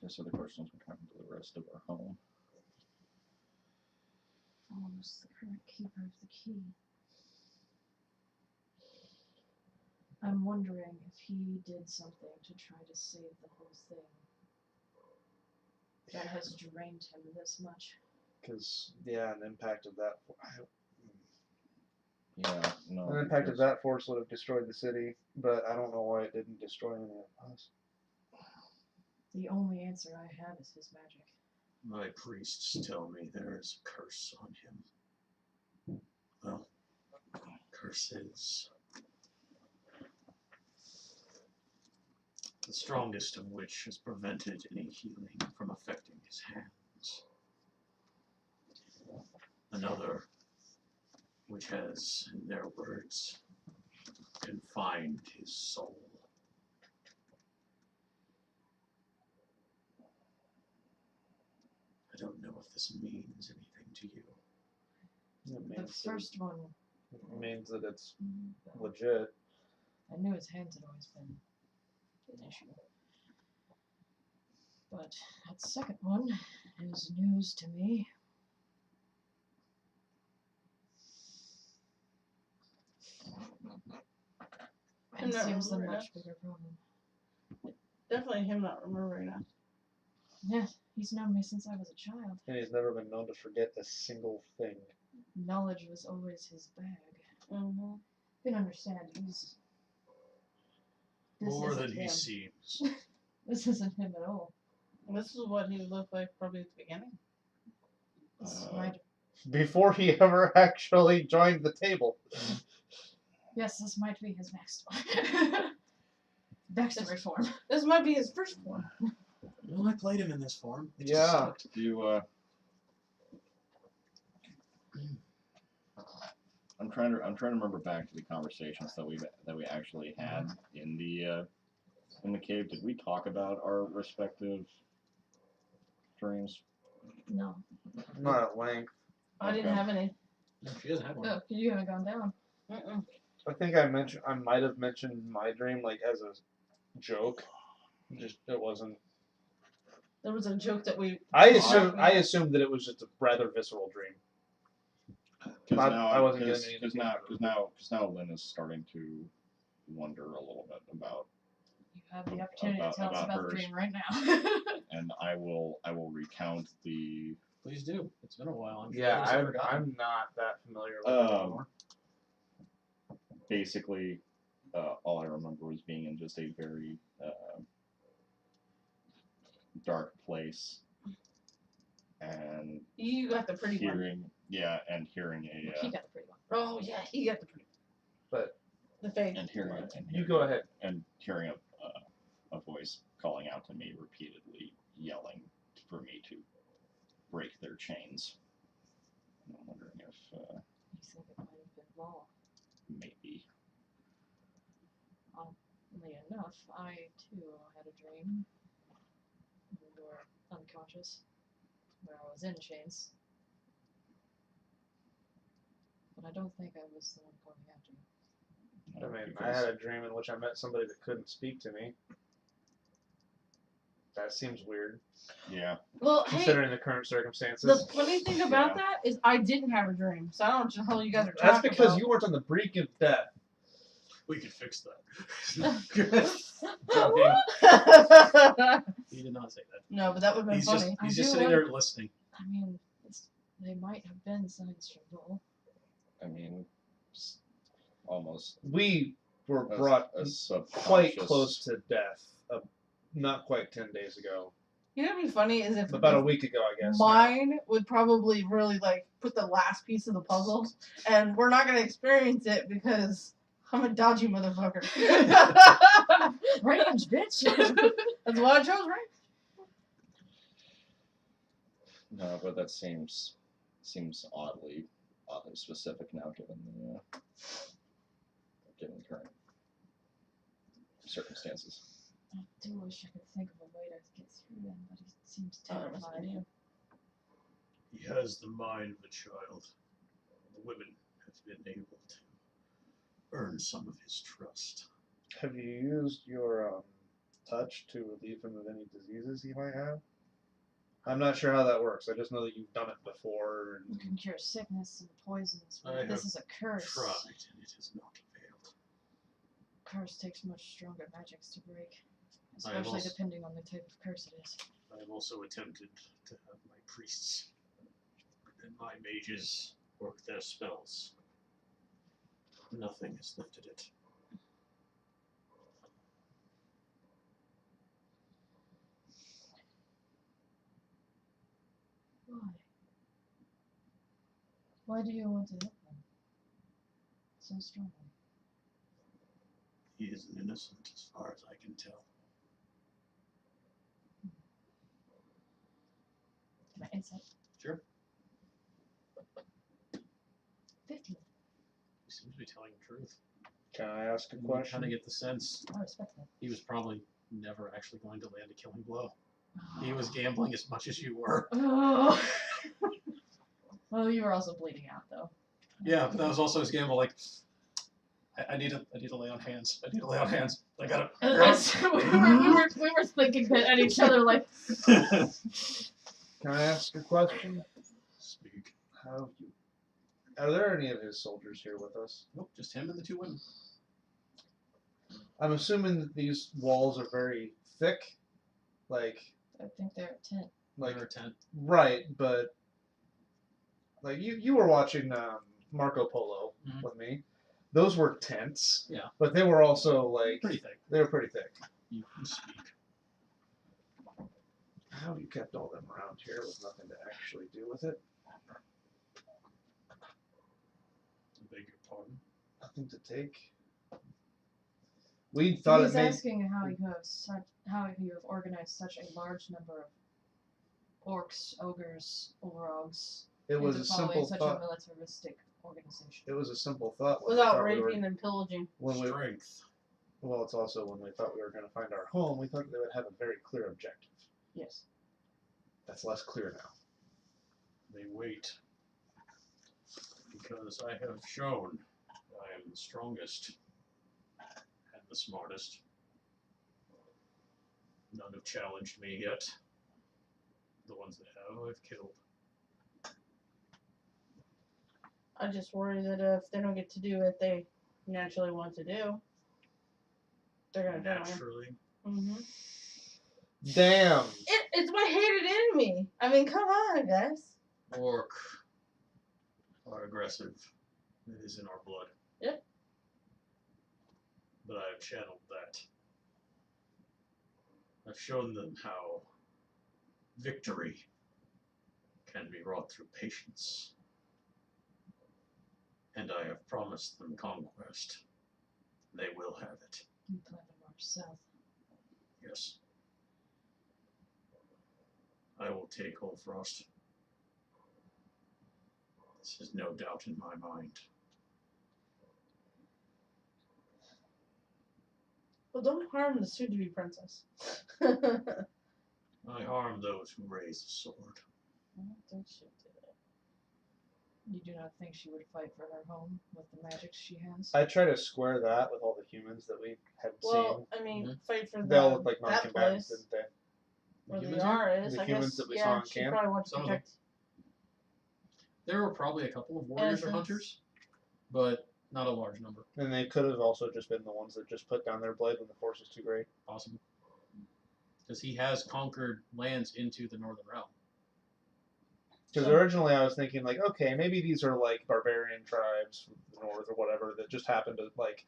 Guess so the question is what happened to the rest of our home. Almost the current keeper of the key. I'm wondering if he did something to try to save the whole thing that has drained him this much. Because, yeah, an impact of that. Yeah, no. An impact of that force would have destroyed the city, but I don't know why it didn't destroy any of us. The only answer I have is his magic. My priests tell me there is a curse on him. Well, curses. The strongest of which has prevented any healing from affecting his hands. Another, which has, in their words, confined his soul. I don't know if this means anything to you. It The means, first one, it means that it's legit. I knew his hands had always been an issue. But that second one is news to me. I'm It not seems a remembering much bigger problem. Definitely him not remembering that. Yeah, he's known me since I was a child. And he's never been known to forget a single thing. Knowledge was always his bag. Mm-hmm. You can understand, he's... This More isn't than he him. seems. This isn't him at all. This is what he looked like probably at the beginning. This Uh, might... Before he ever actually joined the table. Yes, this might be his backstory. Backstory form. This might be his first one. Well, I played him in this form. It just Yeah. sucked. You I'm trying to remember back to the conversations that we actually had in the cave. Did we talk about our respective dreams? No. Not at length. I didn't Okay. have any. No, she doesn't have one. Oh, you haven't gone down. Mm-mm. I think I might have mentioned my dream like as a joke. Just it wasn't. There was a joke that we. I assumed that it was just a rather visceral dream. Because I wasn't getting any now Lynn is starting to wonder a little bit about, You have the opportunity to tell us about about the hers. dream right now. and I will recount the Please do. It's been a while. I'm sure Yeah, others have forgotten. I'm not that familiar with it anymore. basically all I remember was being in just a very dark place and You got the pretty one. hearing hearing He got the pretty one. Oh yeah, he got the pretty one. But The fake. and hearing one. you go ahead. and hearing a voice calling out to me repeatedly, yelling for me to break their chains. And I'm wondering if You think it might have been Law. maybe. Oddly enough, I too had a dream. You were unconscious, where I was in chains. But I don't think I was the one going after you. I mean, I Because- had a dream in which I met somebody that couldn't speak to me. That seems weird, Yeah. Well, hey, considering the current circumstances. the funny thing about Yeah. that is I didn't have a dream, so I don't know what the hell you guys are talking That's because about. you weren't on the brink of death. We could fix that. He did not say that. No, but that would have been He's funny. just, he's I just do sitting like- there listening. I mean, they might have been signs from Law. I mean, almost We were a- brought a quite subconscious- close to death. Not quite 10 days ago. You know what'd be funny is if About a week ago, I guess. mine would probably really like put the last piece of the puzzle, and we're not gonna experience it because I'm a dodgy motherfucker. Range, bitch! That's why I chose right. No, but that seems oddly specific now, given the current circumstances. I do wish I could think of a way to get through them, but he seems Oh, that must be terrified. you. He has the mind of a child. The women have been able to earn some of his trust. Have you used your touch to relieve him of any diseases he might have? I'm not sure how that works. I just know that you've done it before. You can cure sickness and poisons, but I this have is a curse. Tried, and it has not availed. Curse takes much stronger magics to break, I have especially also- depending on the type of curse it is. I have also attempted to have my priests and my mages work their spells. Nothing has lifted it. Why? Why do you want to help them so strongly? He is an innocent as far as I can tell. Can I insight? Sure. 15. He seems to be telling the truth. Can I ask a You question? kind of get the sense I respect that. he was probably never actually going to land a killing blow. He was gambling as much as you were. Oh. Well, you were also bleeding out, though. Yeah, but that was also his gamble. Like, I need to lay on hands. I need to lay on hands. I gotta. we were thinking that at each other, like, Can I ask a question? Speak. How you? Are there any of his soldiers here with us? Nope, just him and the two women. I'm assuming that these walls are very thick. Like, I think they're a tent. Like, They're a tent. right, but like you were watching Marco Polo Mhm. with me. Those were tents. Yeah. But they were also like Pretty thick. They were pretty thick. You can speak. How you kept all them around here with nothing to actually do with it? I beg your pardon. Nothing to take. We thought He's it made. asking how you have organized such a large number of orcs, ogres, overogs It was into a following simple such thought. a militaristic organization. It was a simple thought. When we Without thought we were- raping and pillaging. when we, Strength. well, it's also when we thought we were going to find our home, we thought they would have a very clear objective. Yes. That's less clear now. They wait. Because I have shown I am the strongest and the smartest. None have challenged me yet. The ones that have, I've killed. I just worry that if they don't get to do what they naturally want to do, they're gonna die. Naturally. Mm-hmm. Damn. It's my hated enemy. I mean, come on, guys. Orc are aggressive. It is in our blood. Yep. But I have channeled that. I've shown them how victory can be wrought through patience. And I have promised them conquest. They will have it. We plan to march south. Yes. I will take Holfrost. This is no doubt in my mind. Well, don't harm the soon-to-be princess. I harm those who raise the sword. I don't think she'll do that. You do not think she would fight for her home with the magic she has? I try to square that with all the humans that we had Well, I mean, fight for seen. They all look like that non-combatants, place didn't they? where the humans Yara is. The I humans guess, that we yeah, saw in she camp? probably wants to Some of them. protect. There were probably a couple of warriors or Innocents. hunters, but not a large number. And they could have also just been the ones that just put down their blade when the force was too great. Possible. Because he has conquered lands into the Northern Realm. Because So- originally I was thinking, like, okay, maybe these are like barbarian tribes from the north or whatever that just happen to like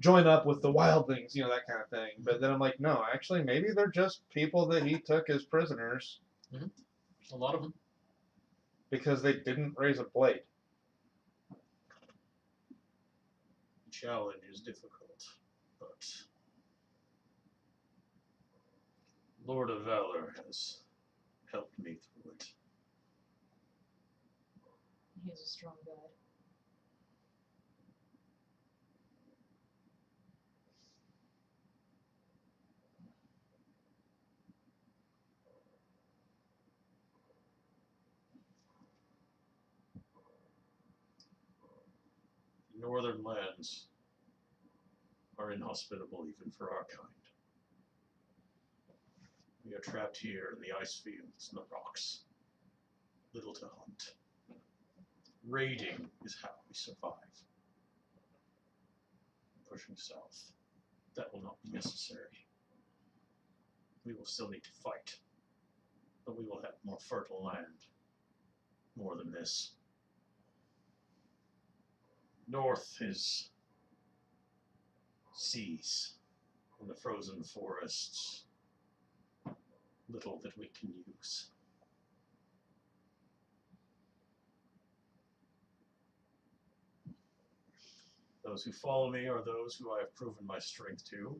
join up with the wildlings, you know, that kind of thing. But then I'm like, no, actually, maybe they're just people that he took as prisoners A lot of them. because they didn't raise a blade. The challenge is difficult, but Lord of Valor has helped me through it. He is a strong guide. The northern lands are inhospitable even for our kind. We are trapped here in the ice fields and the rocks. Little to hunt. Raiding is how we survive. Pushing south, that will not be necessary. We will still need to fight, but we will have more fertile land. More than this. North is seas and the frozen forests. Little that we can use. Those who follow me are those who I have proven my strength to,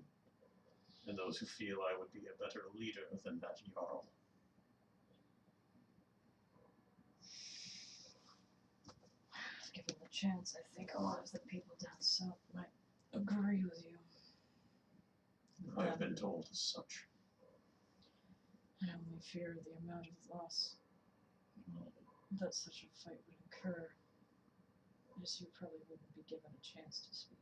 and those who feel I would be a better leader than that Jarl. Given the chance, I think a lot of the people down south might agree with you. I have been told as such. I only fear the amount of loss that such a fight would incur, as you probably wouldn't be given a chance to speak.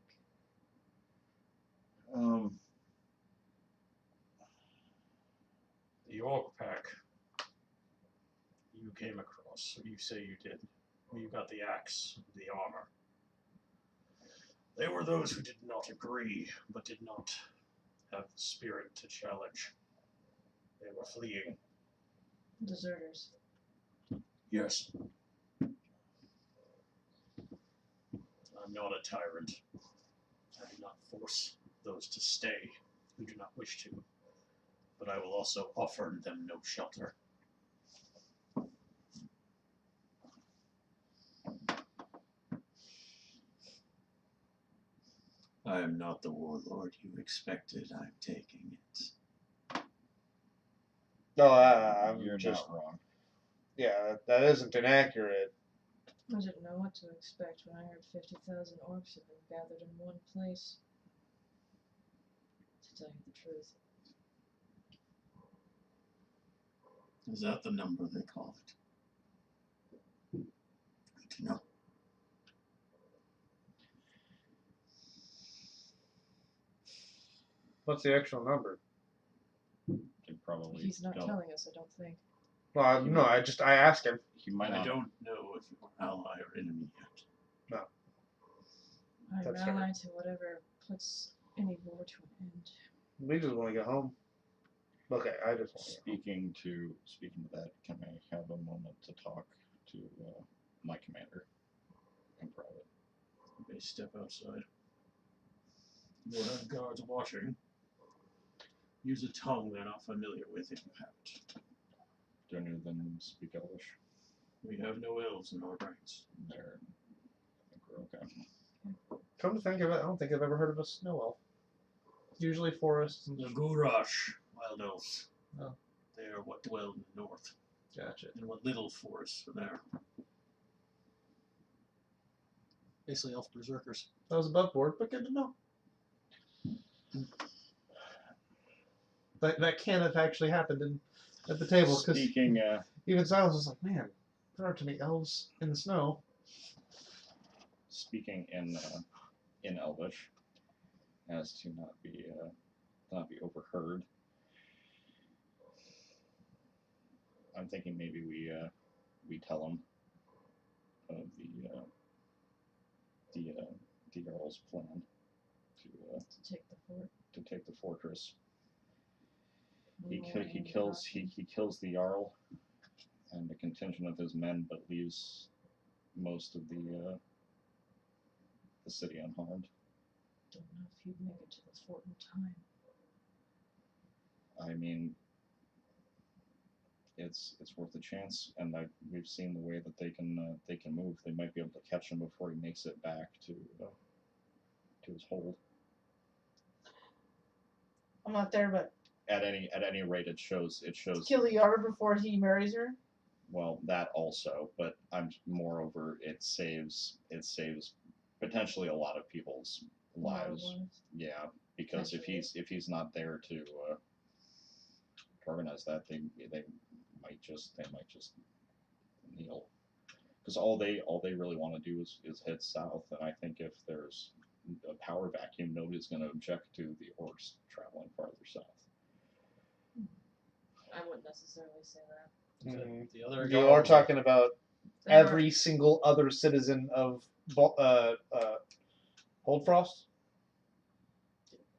The Orc Pack you came across, or you say you did. You got the axe, the armor. They were those who did not agree, but did not have the spirit to challenge. They were fleeing Deserters. Yes. I'm not a tyrant. I do not force those to stay who do not wish to, but I will also offer them no shelter. I am not the warlord you expected. I'm taking it. No, I'm You're just not wrong. yeah. That isn't inaccurate. I didn't know what to expect when I heard 50,000 orcs have been gathered in one place. To tell you the truth. Is that the number they call it? Good to know. What's the actual number? They probably He's not don't. telling us, I don't think. Well, no. I asked him. He might I not. don't know if you're ally or enemy yet. I'm That's fair. allied to whatever puts any war to an end. We just want to get home. Okay, I just want to. Speaking to that, can I have a moment to talk to my commander in private? They step outside. You'll have guards watching. Use a tongue they're not familiar with if you haven't. Do any of them speak Elvish? We have no elves in our ranks. I think we're okay. Come to think of it, I don't think I've ever heard of a snow elf. Usually forests and The Gurash, wild elves. Oh. They are what dwell in the north, Gotcha. and what little forests are there. Basically, elf berserkers. That was above board, but good to know. That can't have actually happened at the table because Speaking, even Silas was like, "Man, there aren't too many elves in the snow." speaking in Elvish, as to not be overheard. I'm thinking maybe we tell them of the Jarl's plan To take the fort. to take the fortress. We He won't end kills up- he kills the Jarl and a contingent of his men, but leaves most of the city unharmed. Don't know if you'd make it to the fort in time. I mean, it's worth a chance, and we've seen the way that they can move. They might be able to catch him before he makes it back to his hold. I'm not there, but At any rate, it shows. kill the yard before he marries her. Well, that also, but moreover, it saves potentially a lot of people's lives. Yeah, because if he's not there to organize that, they might just kneel. Because all they really want to do is head south, and I think if there's a power vacuum, nobody's going to object to the orcs traveling farther south. I wouldn't necessarily say that. The other You are talking about They every single other citizen of Holdfrost?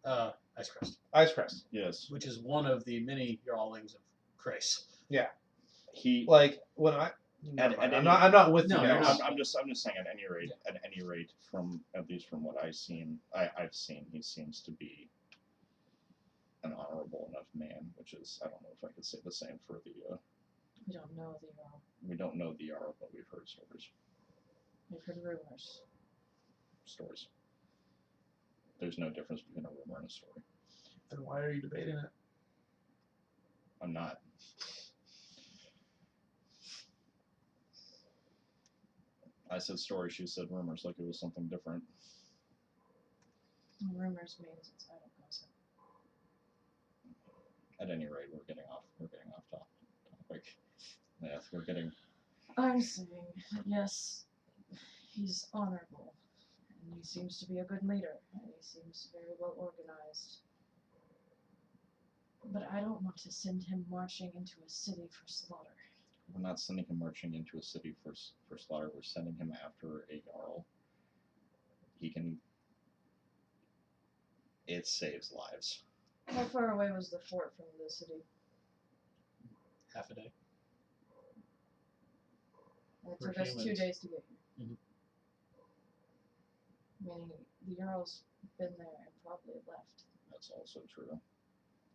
Icecrest, Icecrest. Yes, which is one of the many Yarlings of Krace. he. Like when I. At I'm any- not with No, you you're guys. not. I'm just saying. At any rate, from at least from what I've seen, he seems to be an honorable enough man. Which is, I don't know if I could say the same for the. We don't know the We don't know the Jarl, but we've heard stories. We've heard rumors. Stories. There's no difference between a rumor and a story. Then why are you debating it? I'm not. I said story. She said rumors, like it was something different. Rumors means it's idle gossip. At any rate, we're getting off topic. Yeah, we're getting. I'm saying that yes, he's honorable, and he seems to be a good leader, and he seems very well organized. But I don't want to send him marching into a city for slaughter. We're not sending him marching into a city for slaughter. We're sending him after a Jarl. He can. It saves lives. How far away was the fort from the city? Half a day. It For took us 2 humans. days to get here. Mhm. Meaning the Earl's been there and probably left. That's also true.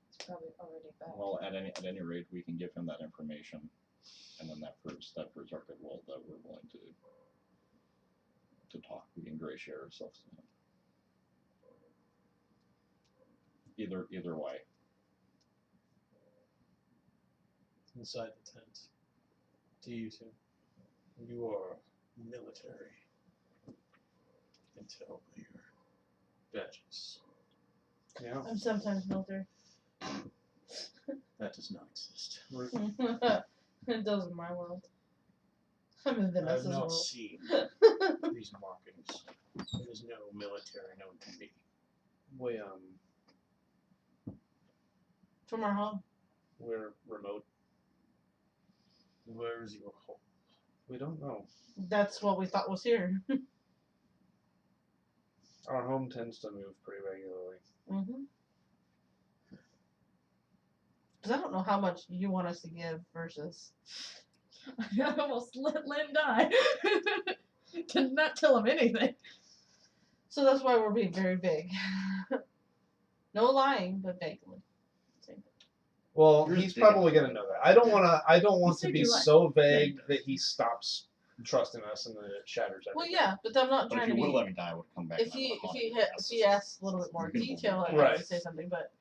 It's probably already back. Well, at any rate, we can give him that information, and then that proves our goodwill that we're willing to talk. We can gray share ourselves to him. Either way. Inside the tent. To you two. You are military. You can tell by your badges. Yeah. I'm sometimes military. That does not exist. It does in my world. I'm in I have Vanessa's not world. seen these markings. There is no military known to me. We From our home. we're remote. Where is your home? We don't know. That's what we thought was here. Our home tends to move pretty regularly. Mm-hmm. Because I don't know how much you want us to give versus. I almost let Lynn die. Did not tell him anything. So that's why we're being very big. No lying, but vaguely. Same thing. Well, Yours he's big probably enough. gonna know that. I don't want to said be you like- so vague that he stops trusting us and then it shatters Well, everything. yeah, but I'm not But trying if to you be. would let me die, I would come back. If and I he would haunt if he you. hit, Yes. if he asks a little bit more Reasonable. detail, I Right. have to say something. But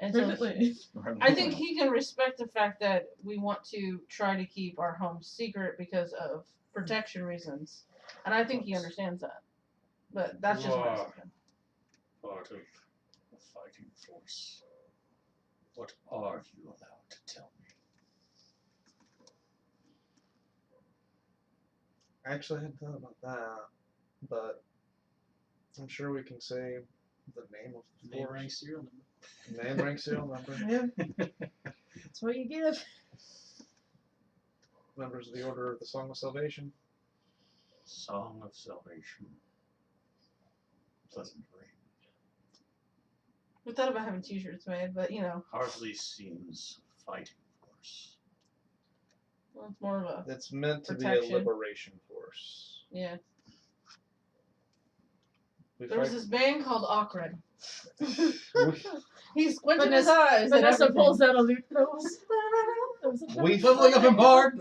until Really? I think he can respect the fact that we want to try to keep our home secret because of protection reasons, and I think he understands that. But that's just my Wow. assumption. Part of the fighting force. What are you allowed to tell me? I actually hadn't thought about that, but I'm sure we can say the name of the Name, force. rank, serial number. Name, rank, serial number. Yeah. That's what you give. Members of the Order of the Song of Salvation. Song of Salvation. Pleasant dream. We thought about having T-shirts made, but you know, Hardly seems fighting force. well, it's more of a It's meant to be Protection. a liberation force. yeah. We There was fight- this band called Awkward. we, He squinted his Vanessa- eyes. at Vanessa everything. pulls out a loot nose. we Leveling up in Bard.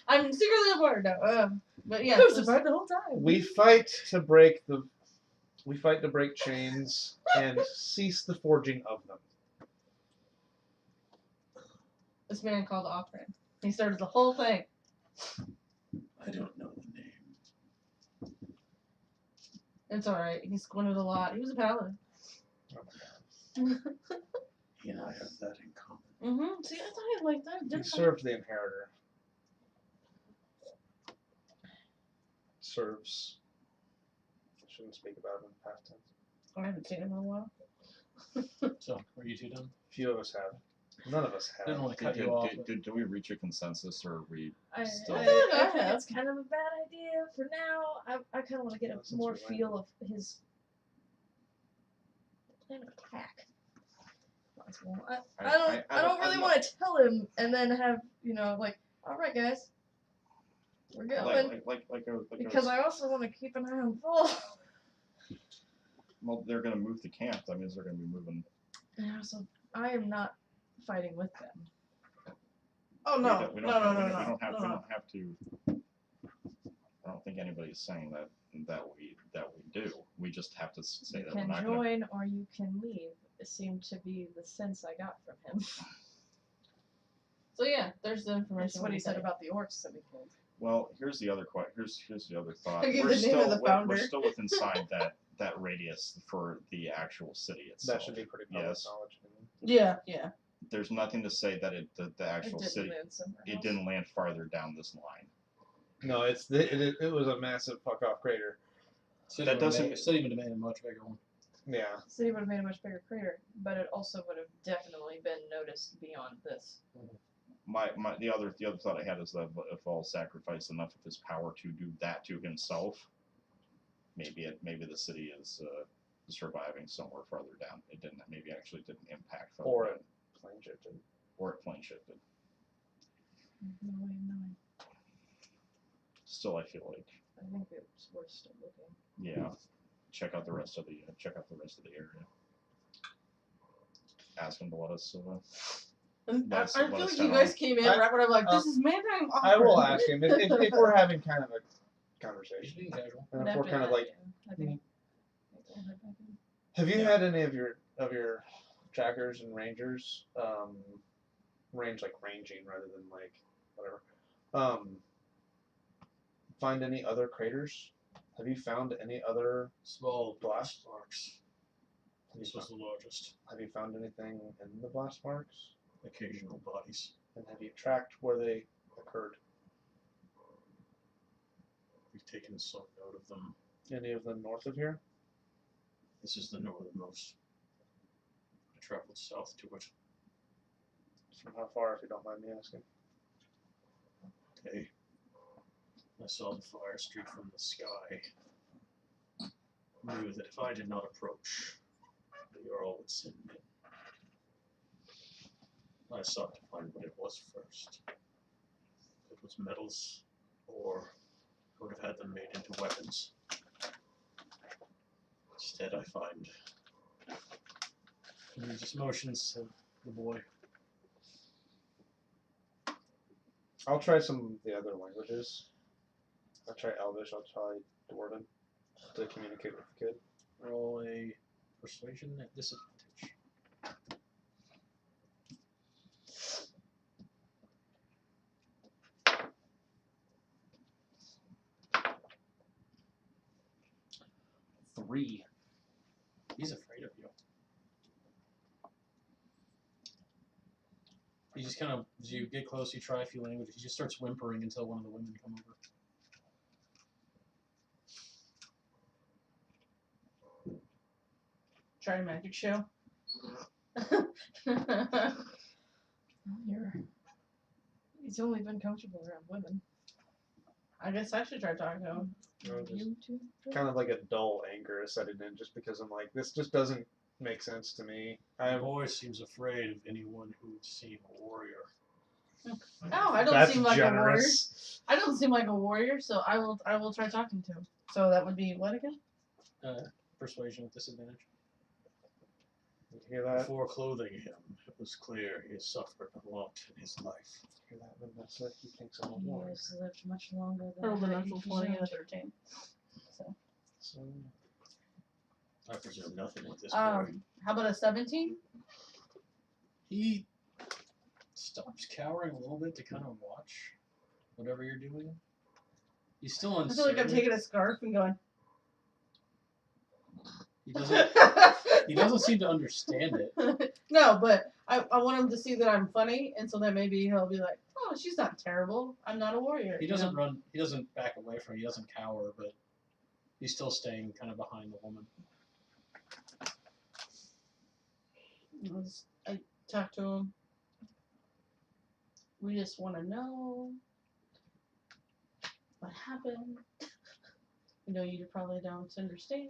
I'm secretly a board now. But yeah, It was this- about the whole time. we fight to break chains and cease the forging of them. this man called Awkward. He started the whole thing. I don't know the name. It's alright. He squinted a lot. He was a paladin. He and I have that in common. Mm-hmm. See, I thought he liked that. He Different. served the Inheritor. Serves. Shouldn't speak about him in past tense. I haven't seen him in a while. So, are you two done? Few of us have. None of us have. Didn't want to cut Did, you off. did, did we reach a consensus, or are we I still? I think have. it's kind of a bad idea for now. I kind of want to get a Since more we went. feel of his plan of attack. Possible. I don't really want to tell him and then have, like, all right, guys, we're going. Because I also want to keep an eye on Vol. Well, they're going to move the camp. That means they're going to be moving. And also, I am not fighting with them. Oh We no. don't- we No, don't no, have- no, we no, don't have. no, We no. don't have to. I don't think anybody's saying that we do. We just have to say You that we're can not going to. join or you can leave. It seemed to be the sense I got from him. So yeah, there's the information. That's what we he said said. about the orcs that we killed. Well, here's the other here's the other thought. Give We're the name of the we're founder. still within inside that radius for the actual city itself. That should be pretty public Yes. knowledge. Yeah, yeah. There's nothing to say that the It actual didn't city land somewhere it else. didn't land farther down this line. No, it was a massive fuck off crater. City That would have doesn't- made- City would have made a much bigger one. Yeah. The city would have made a much bigger crater, but it also would have definitely been noticed beyond this. The other thought I had is that if Vol sacrificed enough of his power to do that to himself, maybe the city is surviving somewhere farther down. It didn't impact farther Or down. it plane shifted. Or it plane shifted. No way of knowing. still, I feel like, I think it's worth still looking. yeah, check out the rest of the area. Ask him to let us. And I Let's- feel let's like head you guys on. came in I- right when I'm like, this is man time awkward. I will ask him if we're having kind of a He's conversation. being casual. And if After we're kind of that, like, yeah, I think we'll head back in. have you Yeah. had any of your trackers and rangers range like ranging rather than like whatever find any other craters? Have you found any other? Small Blast? blast marks. Have you, This was found, the largest. have you found anything in the blast marks? Occasional bodies. And have you tracked where they occurred? We've taken some note of them. Any of them north of here? This is the northernmost. I traveled south to it. From how far, if you don't mind me asking? Okay. I saw the fire streak from the sky. Knew that if I did not approach, the Earl would send me. I sought to find what it was first. If it was metals, or I would have had them made into weapons. Instead, I find. He just motions to the boy. I'll try some of the other languages. I'll try Elvish, I'll try Dwarven to communicate with the kid. Roll a persuasion at disadvantage. Three. He's afraid of you. He just kind of, as you get close, you try a few languages. He just starts whimpering until one of the women come over. Try a magic show. He's only been comfortable around women. I guess I should try talking to him. You too? Kind of like a dull anger is setting in just because I'm like, this just doesn't make sense to me. The boy seems afraid of anyone who would seem a warrior. Oh, I don't That's seem like a warrior. generous. I don't seem like a warrior, so I will try talking to him. So that would be what again? Persuasion with disadvantage. You hear that? Before clothing him, it was clear he has suffered a lot in his life. Hear that, Vanessa? He thinks I'm a He warrior. has lived much longer I rolled a than natural 20 and a 13. So, So, I presume nothing with this boy. how about a 17? He stops cowering a little bit to kind of watch whatever you're doing. He's still I feel uncertain. like I'm taking a scarf and going. He doesn't seem to understand it. No, but I want him to see that I'm funny, and so that maybe he'll be like, oh, she's not terrible. I'm not a warrior. He you doesn't know? run. He doesn't back away from. He doesn't cower, but he's still staying kind of behind the woman. I talk to him. We just want to know what happened. You know, you probably don't understand.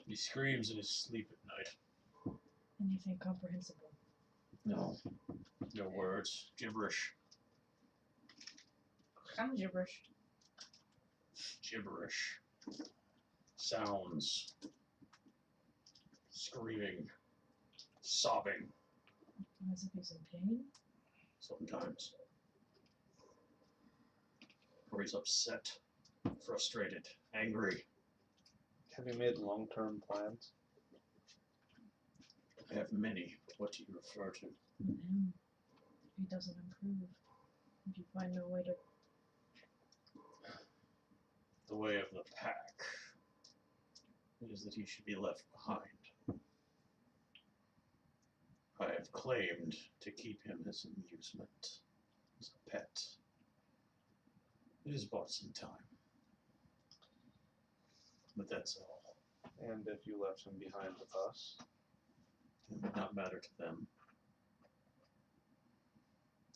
He screams in his sleep at night. anything comprehensible. No. No words. Gibberish. Kind of gibberish. Gibberish. Sounds. Screaming. Sobbing. As if he's in pain. Sometimes. Or he's upset. Frustrated. Angry. have you made long-term plans? I have many. What do you refer to? With him, if he doesn't improve, if you find no way to. The way of the pack is that he should be left behind. I have claimed to keep him as amusement, as a pet. It has bought some time. But that's all. And if you left him behind with us? It would not matter to them.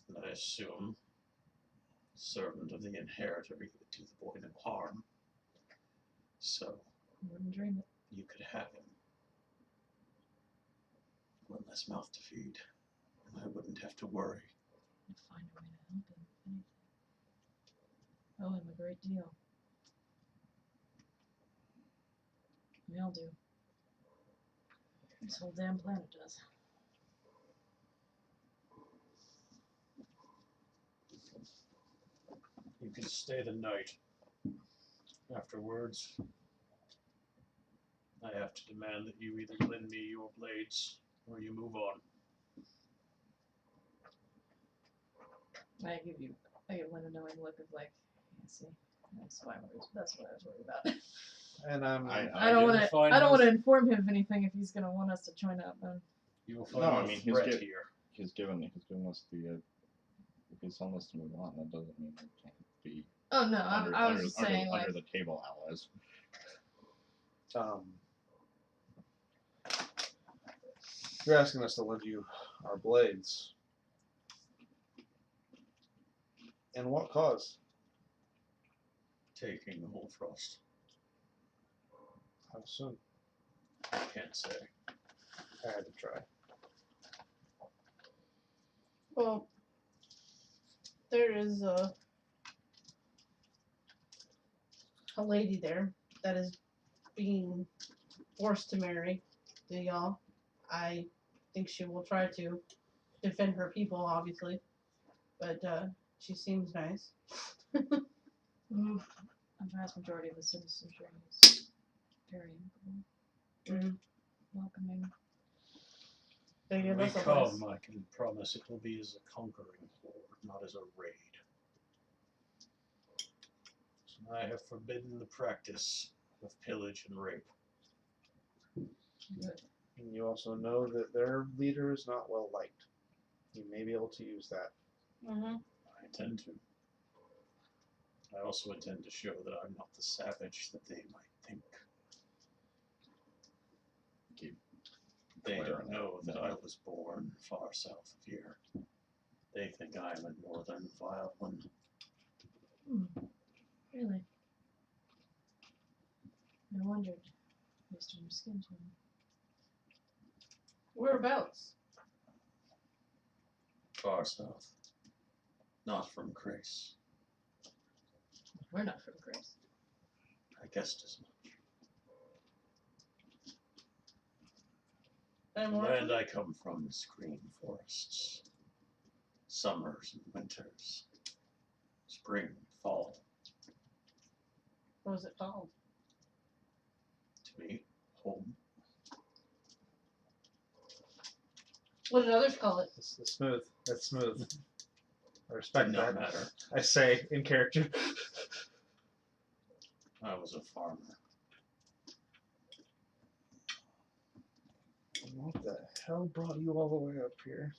And I assume, servant of the inheritor, you would do the boy no harm. So, Wouldn't dream it. you could have him. One less mouth to feed, and I wouldn't have to worry. I'd find a way to help him. If anything. owe him a great deal. We all do. This whole damn planet does. You can stay the night. Afterwards, I have to demand that you either lend me your blades or you move on. I give Lynn a knowing look of like, see, that's what I was worried about. And I don't want to inform him of anything if he's gonna want us to join up. You will find No, no I mean, threat here. He's given us the. If he's telling us to move on, that doesn't mean we can't be. Oh no, I was just saying like under the table allies. You're asking us to lend you our blades. And what cause? Taking the whole frost. How soon? I can't say. I had to try. Well, there is a lady there that is being forced to marry the y'all. I think she will try to defend her people, obviously, but she seems nice. a vast majority of the citizenry is very amicable, welcoming. They give When us we a place. come, I can promise it will be as a conquering horde, not as a raid. So I have forbidden the practice of pillage and rape. Good. And you also know that their leader is not well liked. You may be able to use that. Mm-hmm. I intend to. I also intend to show that I'm not the savage that they might think. They don't know that I was born far south of here. They think I am a northern vile one. Really? I wondered, based on your skin tone. Whereabouts? Far south. Not from Grace. We're not from Grace. I guessed as much. And The more land I come from is green forests. Summers and winters. Spring, fall. What was it called? To me, home. What did others call it? That's smooth. That's smooth. I respect Did not that. matter. I say in character. I was a farmer. What the hell brought you all the way up here?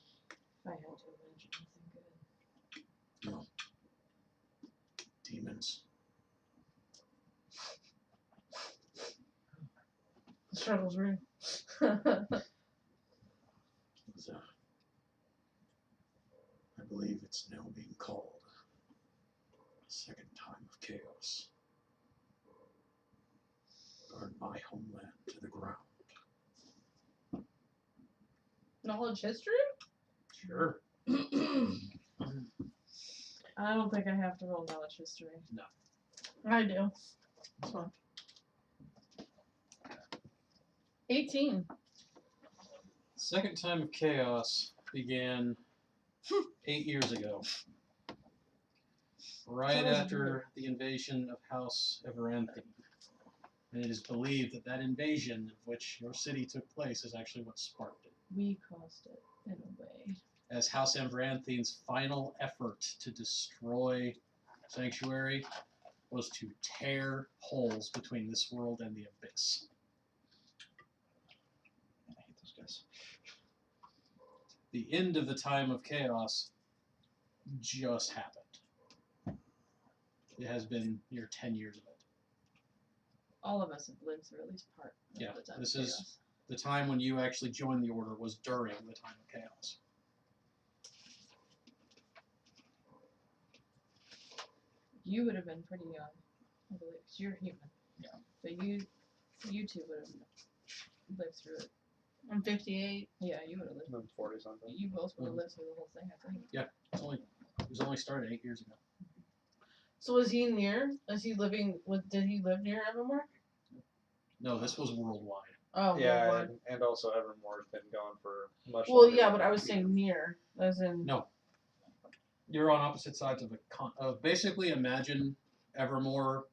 I had to imagine nothing good. Demons. The struggle's real. I believe it's now being called the second time of chaos. Burn my homeland to the ground. Knowledge history? Sure. I don't think I have to roll knowledge history. I do. That's fine. 18. Second time of chaos began 8 years ago. Right after the invasion of House Everanthi. And it is believed that that invasion, of which your city took place, is actually what sparked it. We caused it, in a way. As House Everanthi's final effort to destroy Sanctuary was to tear holes between this world and the Abyss. I hate those guys. The end of the time of chaos just happened. It has been near 10 years of it. All of us have lived through at least part of Yeah, the time. this of is- chaos. The time when you actually joined the Order was during the time of chaos. You would have been pretty young, I believe, 'cause you're human. Yeah. But you two would have lived through it. I'm 58. Yeah, you would have lived. I'm 40 something. You both would have lived through the whole thing, I think. It was only started 8 years ago. So was he near? Is he living? Did he live near Evermore? No, this was worldwide. Oh, Yeah, worldwide. and also Evermore's been gone for much Well, longer. yeah, than but I was we- saying near, as in. No. You're on opposite sides of basically, imagine Evermore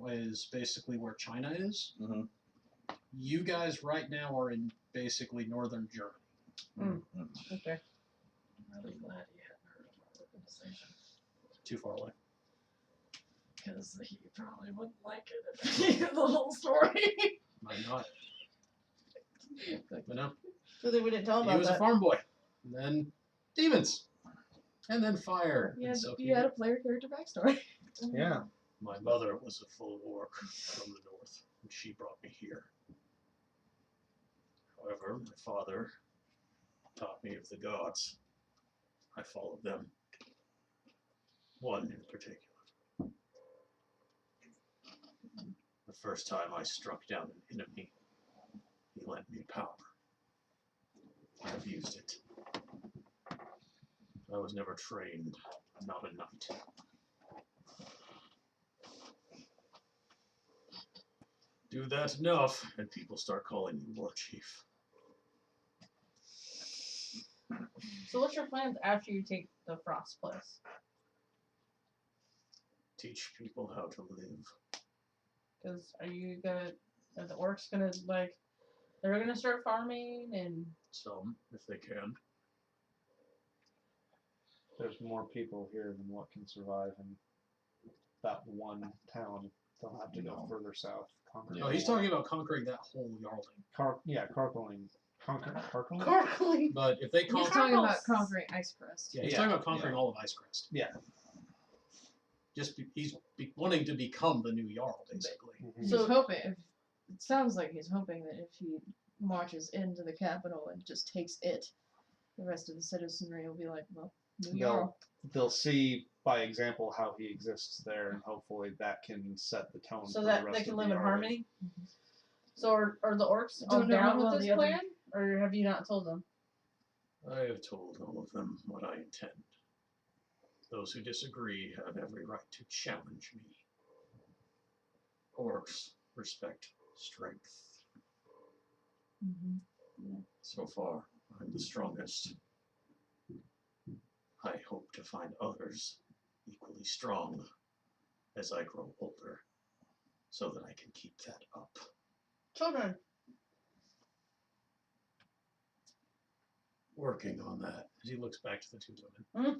is basically where China is. Mm-hmm. You guys right now are in basically northern Germany. Okay. I'm really glad he hadn't heard of our organization. Too far away. Because he probably wouldn't like it if he knew the whole story. Might not. But no. So then we didn't tell him He about was that. a farm boy. And then demons. And then fire. You And had, so you had a player character backstory. Yeah. My mother was a full orc from the north, and she brought me here. However, my father taught me of the gods. I followed them. One in particular. The first time I struck down an enemy, he lent me power. I abused it. I was never trained, not a knight. Do that enough, and people start calling you War Chief. So what's your plans after you take the Frost place? Teach people how to live. Because are the orcs gonna they're gonna start farming and Some, if they can. There's more people here than what can survive in that one town. They'll have to go further south. Conquer Oh, he's talking about conquering that whole Yarling. Carkling. Carkling? Carkling. But if they He's conquer, talking about conquering Icecrest. yeah, he's Yeah, talking about conquering all of Icecrest. Yeah. He's wanting to become the new Jarl, basically. He's So- hoping. It sounds like he's hoping that if he marches into the capital and just takes it, the rest of the citizenry will be like, well, new Jarl. They'll see by example how he exists there, and hopefully that can set the tone So for that the rest they of can the live in Yarling. harmony. So are the orcs all Don't know how down well with this the other- plan, or have you not told them? I have told all of them what I intend. Those who disagree have every right to challenge me. Orcs respect strength. So far, I'm the strongest. I hope to find others equally strong as I grow older, so that I can keep that up. Children. Working on that. As he looks back to the two women.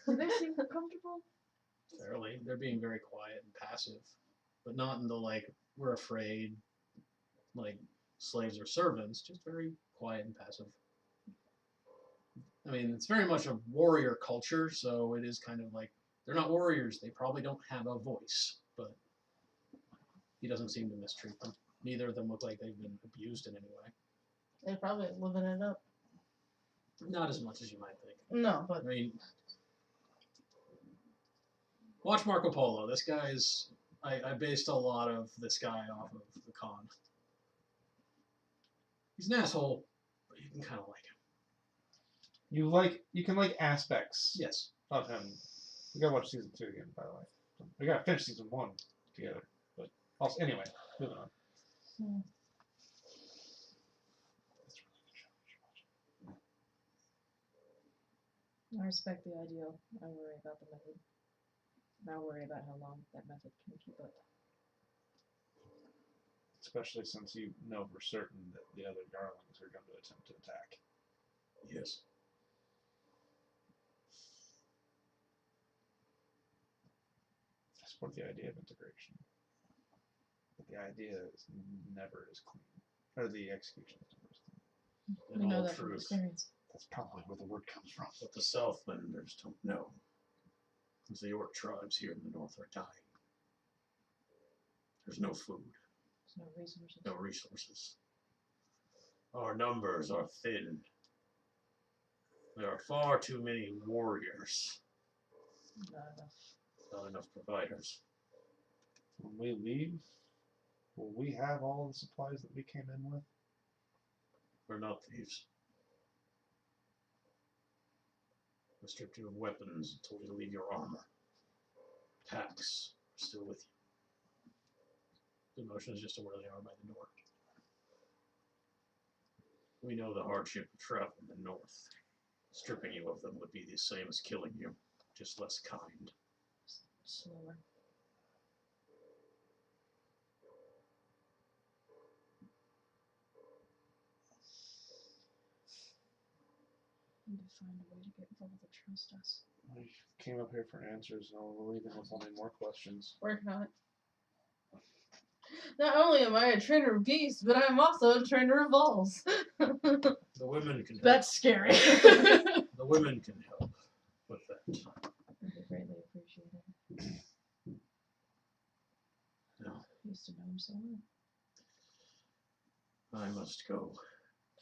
Do they seem comfortable? Fairly. They're being very quiet and passive. But not in the we're afraid, slaves or servants, just very quiet and passive. I mean, it's very much a warrior culture, so it is kind of they're not warriors, they probably don't have a voice, but he doesn't seem to mistreat them. Neither of them look like they've been abused in any way. They're probably living it up. Not as much as you might think. No, but I mean, watch Marco Polo. This guy's. I based a lot of this guy off of the con. He's an asshole, but you can kind of like him. You can like aspects Yes. of him. We gotta watch season 2 again, by the way. We gotta finish season 1 together. But also, anyway, moving on. I respect the ideal. I worry about the method. And I worry about how long that method can keep up. Especially since you know for certain that the other Darlings are going to attempt to attack. Yes. I support the idea of integration. But the idea is never as clean. Or the execution is never as clean. In We know all that from truth, experience. That's probably where the word comes from. what the Southlanders don't know is the orc tribes here in the north are dying. There's no food, There's no resources. no resources. Our numbers are thin. There are far too many warriors, Not enough. not enough providers. When we leave, will we have all the supplies that we came in with? We're not thieves. I stripped you of weapons and told you to leave your armor. Packs are still with you. The notion is just to where they are by the door. We know the hardship of travel in the north. Stripping you of them would be the same as killing you, just less kind. Slower. Need to find a way to get Vol to trust us. We came up here for answers, and we're leaving with only more questions. Working on it. Not only am I a trainer of beasts, but I'm also a trainer of vols. The women can help. That's scary. The women can help with that. Would be greatly appreciated. No. Used to know him so well. I must go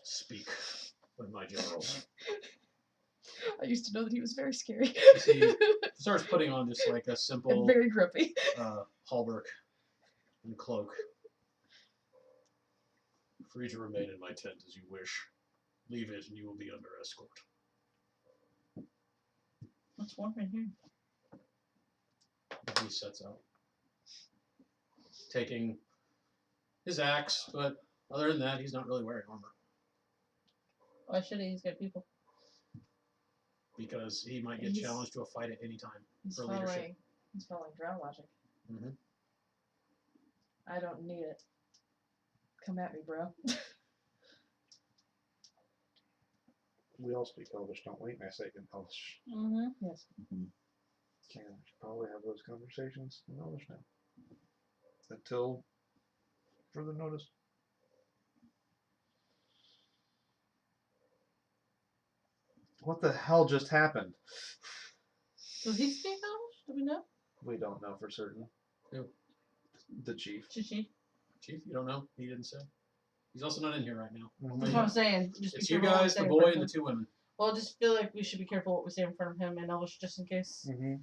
speak with my generals. I used to know that he was very scary. He starts putting on just like a simple And very grumpy. hauberk and cloak. Free to remain in my tent as you wish. Leave it and you will be under escort. What's warm in here? He sets out. Taking his axe, but other than that, he's not really wearing armor. Why should he? He's got people. Because he might get challenged to a fight at any time for leadership. He's following Drow logic. Mm-hmm. I don't need it. Come at me, bro. We all speak Elvish, don't we? I say in Elvish. Mm-hmm. Yes. Mm-hmm. We should probably have those conversations in Elvish now. Until further notice. What the hell just happened? Does he speak English? Do we know? We don't know for certain. Who? The chief. Chichi. Chief, you don't know? He didn't say. He's also not in here right now. That's what I'm saying. Just It's be you careful what we guys, say the in boy, front and of the two women. him. Well, I just feel like we should be careful what we say in front of him and Elvish just in case. Mm-hmm.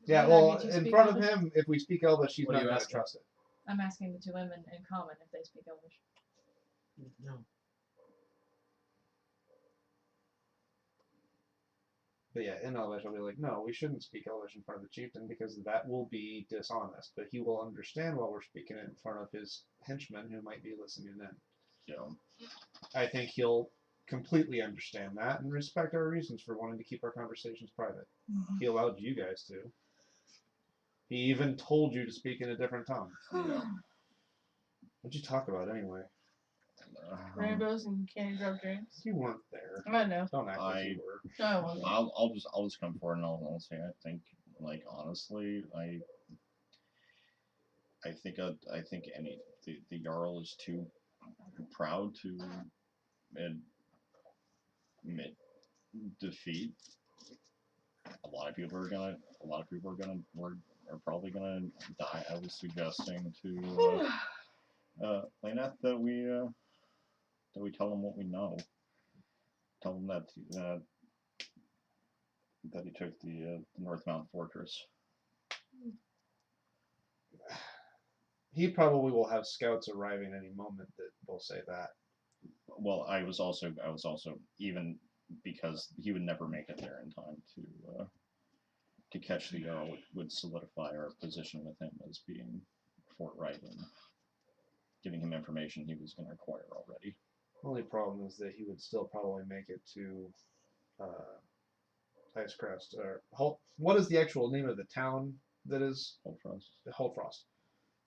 Yeah, Yeah, well, I need to in speak front of Elvish. him, if we speak Elvish, he's What not are you going to asking? trust it. I'm asking the two women in common if they speak Elvish. No. But yeah, in Elvish, I'll be like, no, we shouldn't speak Elvish in front of the chieftain because that will be dishonest. But he will understand while we're speaking it in front of his henchmen who might be listening in. Yeah. I think he'll completely understand that and respect our reasons for wanting to keep our conversations private. Mm-hmm. He allowed you guys to. He even told you to speak in a different tongue. Yeah. What'd you talk about anyway? Rainbows and candy drop dreams. You weren't there. I know. Don't act like you were. No, I wasn't. I'll just come forward and I'll say I think, like, honestly, I think the Jarl is too proud to admit defeat. A lot of people are probably gonna die. I was suggesting to Lainath that we tell them what we know. Tell them that he took the North Mountain Fortress. He probably will have scouts arriving any moment that will say that. Well, I was also even because he would never make it there in time to catch the Jarl would solidify our position with him as being forthright and giving him information he was going to acquire already. Only problem is that he would still probably make it to Icecrest. What is the actual name of the town that is? Holdfrost.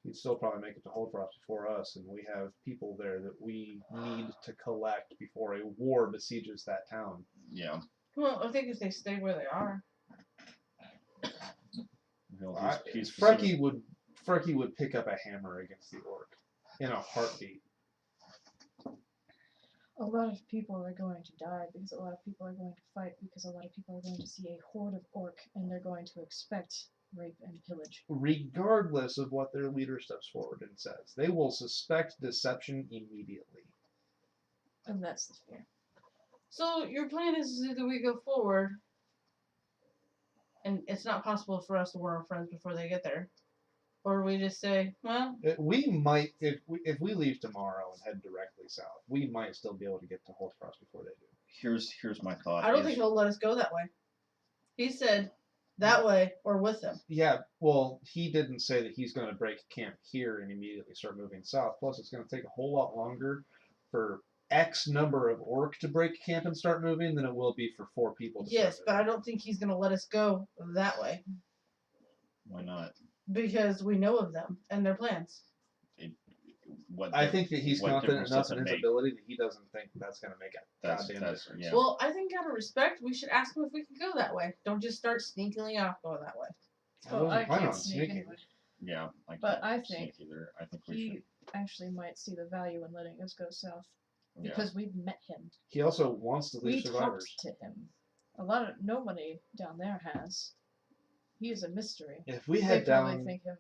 He'd still probably make it to Holdfrost before us, and we have people there that we need to collect before a war besieges that town. Yeah. Well, I think if they stay where they are. Frecky would pick up a hammer against the orc in a heartbeat. A lot of people are going to die because a lot of people are going to fight because a lot of people are going to see a horde of orc and they're going to expect rape and pillage. Regardless of what their leader steps forward and says, they will suspect deception immediately. And that's the fear. So your plan is either we go forward, and it's not possible for us to warn our friends before they get there, or we just say, well, We might, if we leave tomorrow and head directly south, we might still be able to get to Holdfrost before they do. Here's my thought. I don't think he'll let us go that way. He said that way or with them. Yeah, well, he didn't say that he's going to break camp here and immediately start moving south. Plus, it's going to take a whole lot longer for X number of orc to break camp and start moving than it will be for 4 people to Yes, start but I moving. don't think he's going to let us go that way. Why not? Because we know of them and their plans. I think that he's confident enough in his make? ability that he doesn't think that's going to make a goddamn difference. Yeah. Well, I think out of respect, we should ask him if we can go that way. Don't just start sneakily off going that way. I Well, wasn't I planning can't on sneak sneaking. anyway. Yeah, But I can't think sneak either. I think we He should. actually might see the value in letting us go south Yeah. because we've met him. He also wants to leave We survivors. talked to him. Nobody down there has. He is a mystery. If we They head probably down, think him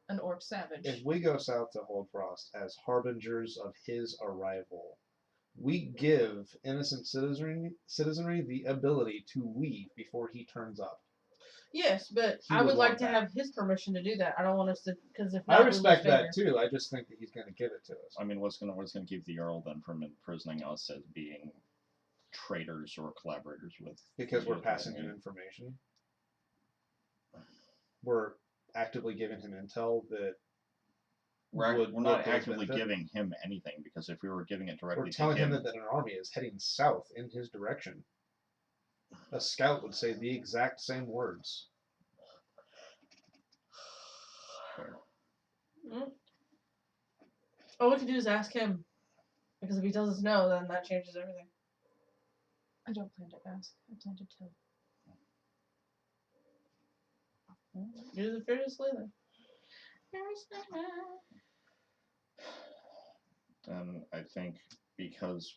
an orc savage. if we go south to Holdfrost as harbingers of his arrival, we give innocent citizenry the ability to leave before he turns up. Yes, but He I would would like want to that. have his permission to do that. I don't want us to, because if I not, respect we lose that too. I just think that he's going to give it to us. I mean, what's gonna keep the Earl then from imprisoning us as being traitors or collaborators with? Because we're the passing enemy? him information. We're actively giving him intel that We're not would to his actively benefit. giving him anything, because if we were giving it directly We're telling to him that an army is heading south in his direction. A scout would say the exact same words. All we can do is ask him. Because if he tells us no, then that changes everything. I don't plan to ask. I plan to tell. You're the fearless leader. then I think, because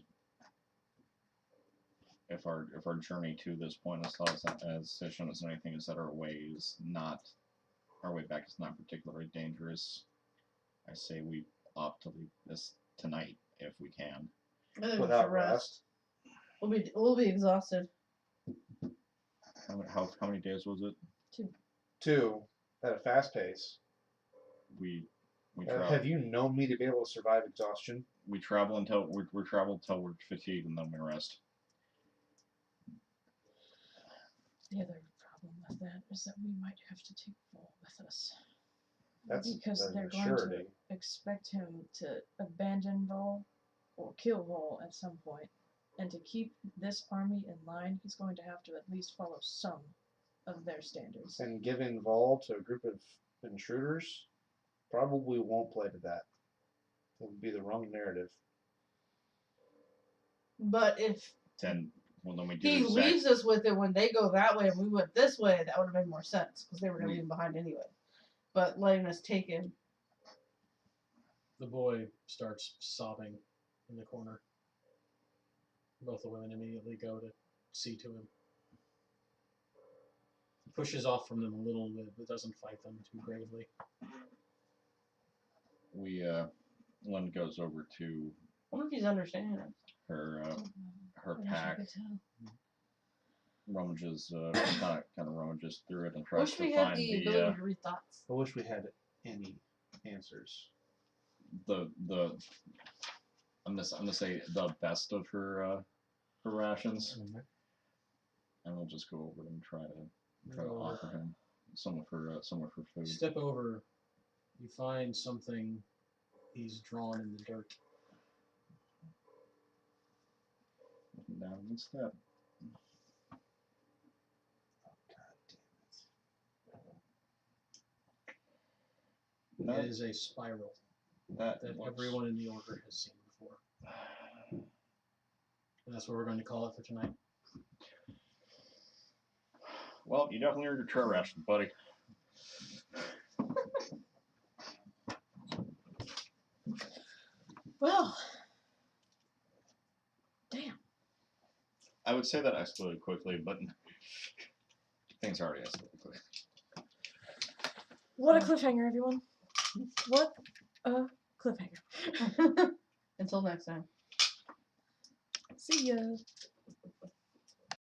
if our journey to this point has shown us anything, is that our way back is not particularly dangerous. I say we opt to leave this tonight if we can. I think we Without should rest. We'll be exhausted. How many days was it? 2, at a fast pace. We Have you known me to be able to survive exhaustion? We travel until we're we're fatigued, and then we rest. The other problem with that is that we might have to take Vol with us. That's because a they're going surety. to expect him to abandon Vol or kill Vol at some point. And to keep this army in line, he's going to have to at least follow some of their standards. And giving Vol to a group of intruders probably won't play to that. It would be the wrong narrative. But if Then we do he leaves us with it when they go that way and we went this way, that would have made more sense because they were going to leave him behind anyway. But letting us take him. The boy starts sobbing in the corner. Both the women immediately go to see to him. He pushes off from them a little bit, but doesn't fight them too bravely. Lynn goes over to I wonder if he's understanding it. her I wish I pack, could tell. rummages kind of rummages through it and tries Wish to we had find the ability to read thoughts. I wish we had any answers. the I'm gonna say the best of her rations, and we'll just go over and try to offer him some of her food. Step over, you find something he's drawn in the dirt. Looking down one step. It is a spiral that everyone in the order has seen before. And that's what we're going to call it for tonight. Well, you definitely earned your trail ration, buddy. Well, damn. I would say that escalated quickly, but things already escalated quickly. What a cliffhanger, everyone. What a cliffhanger. Until next time. See ya.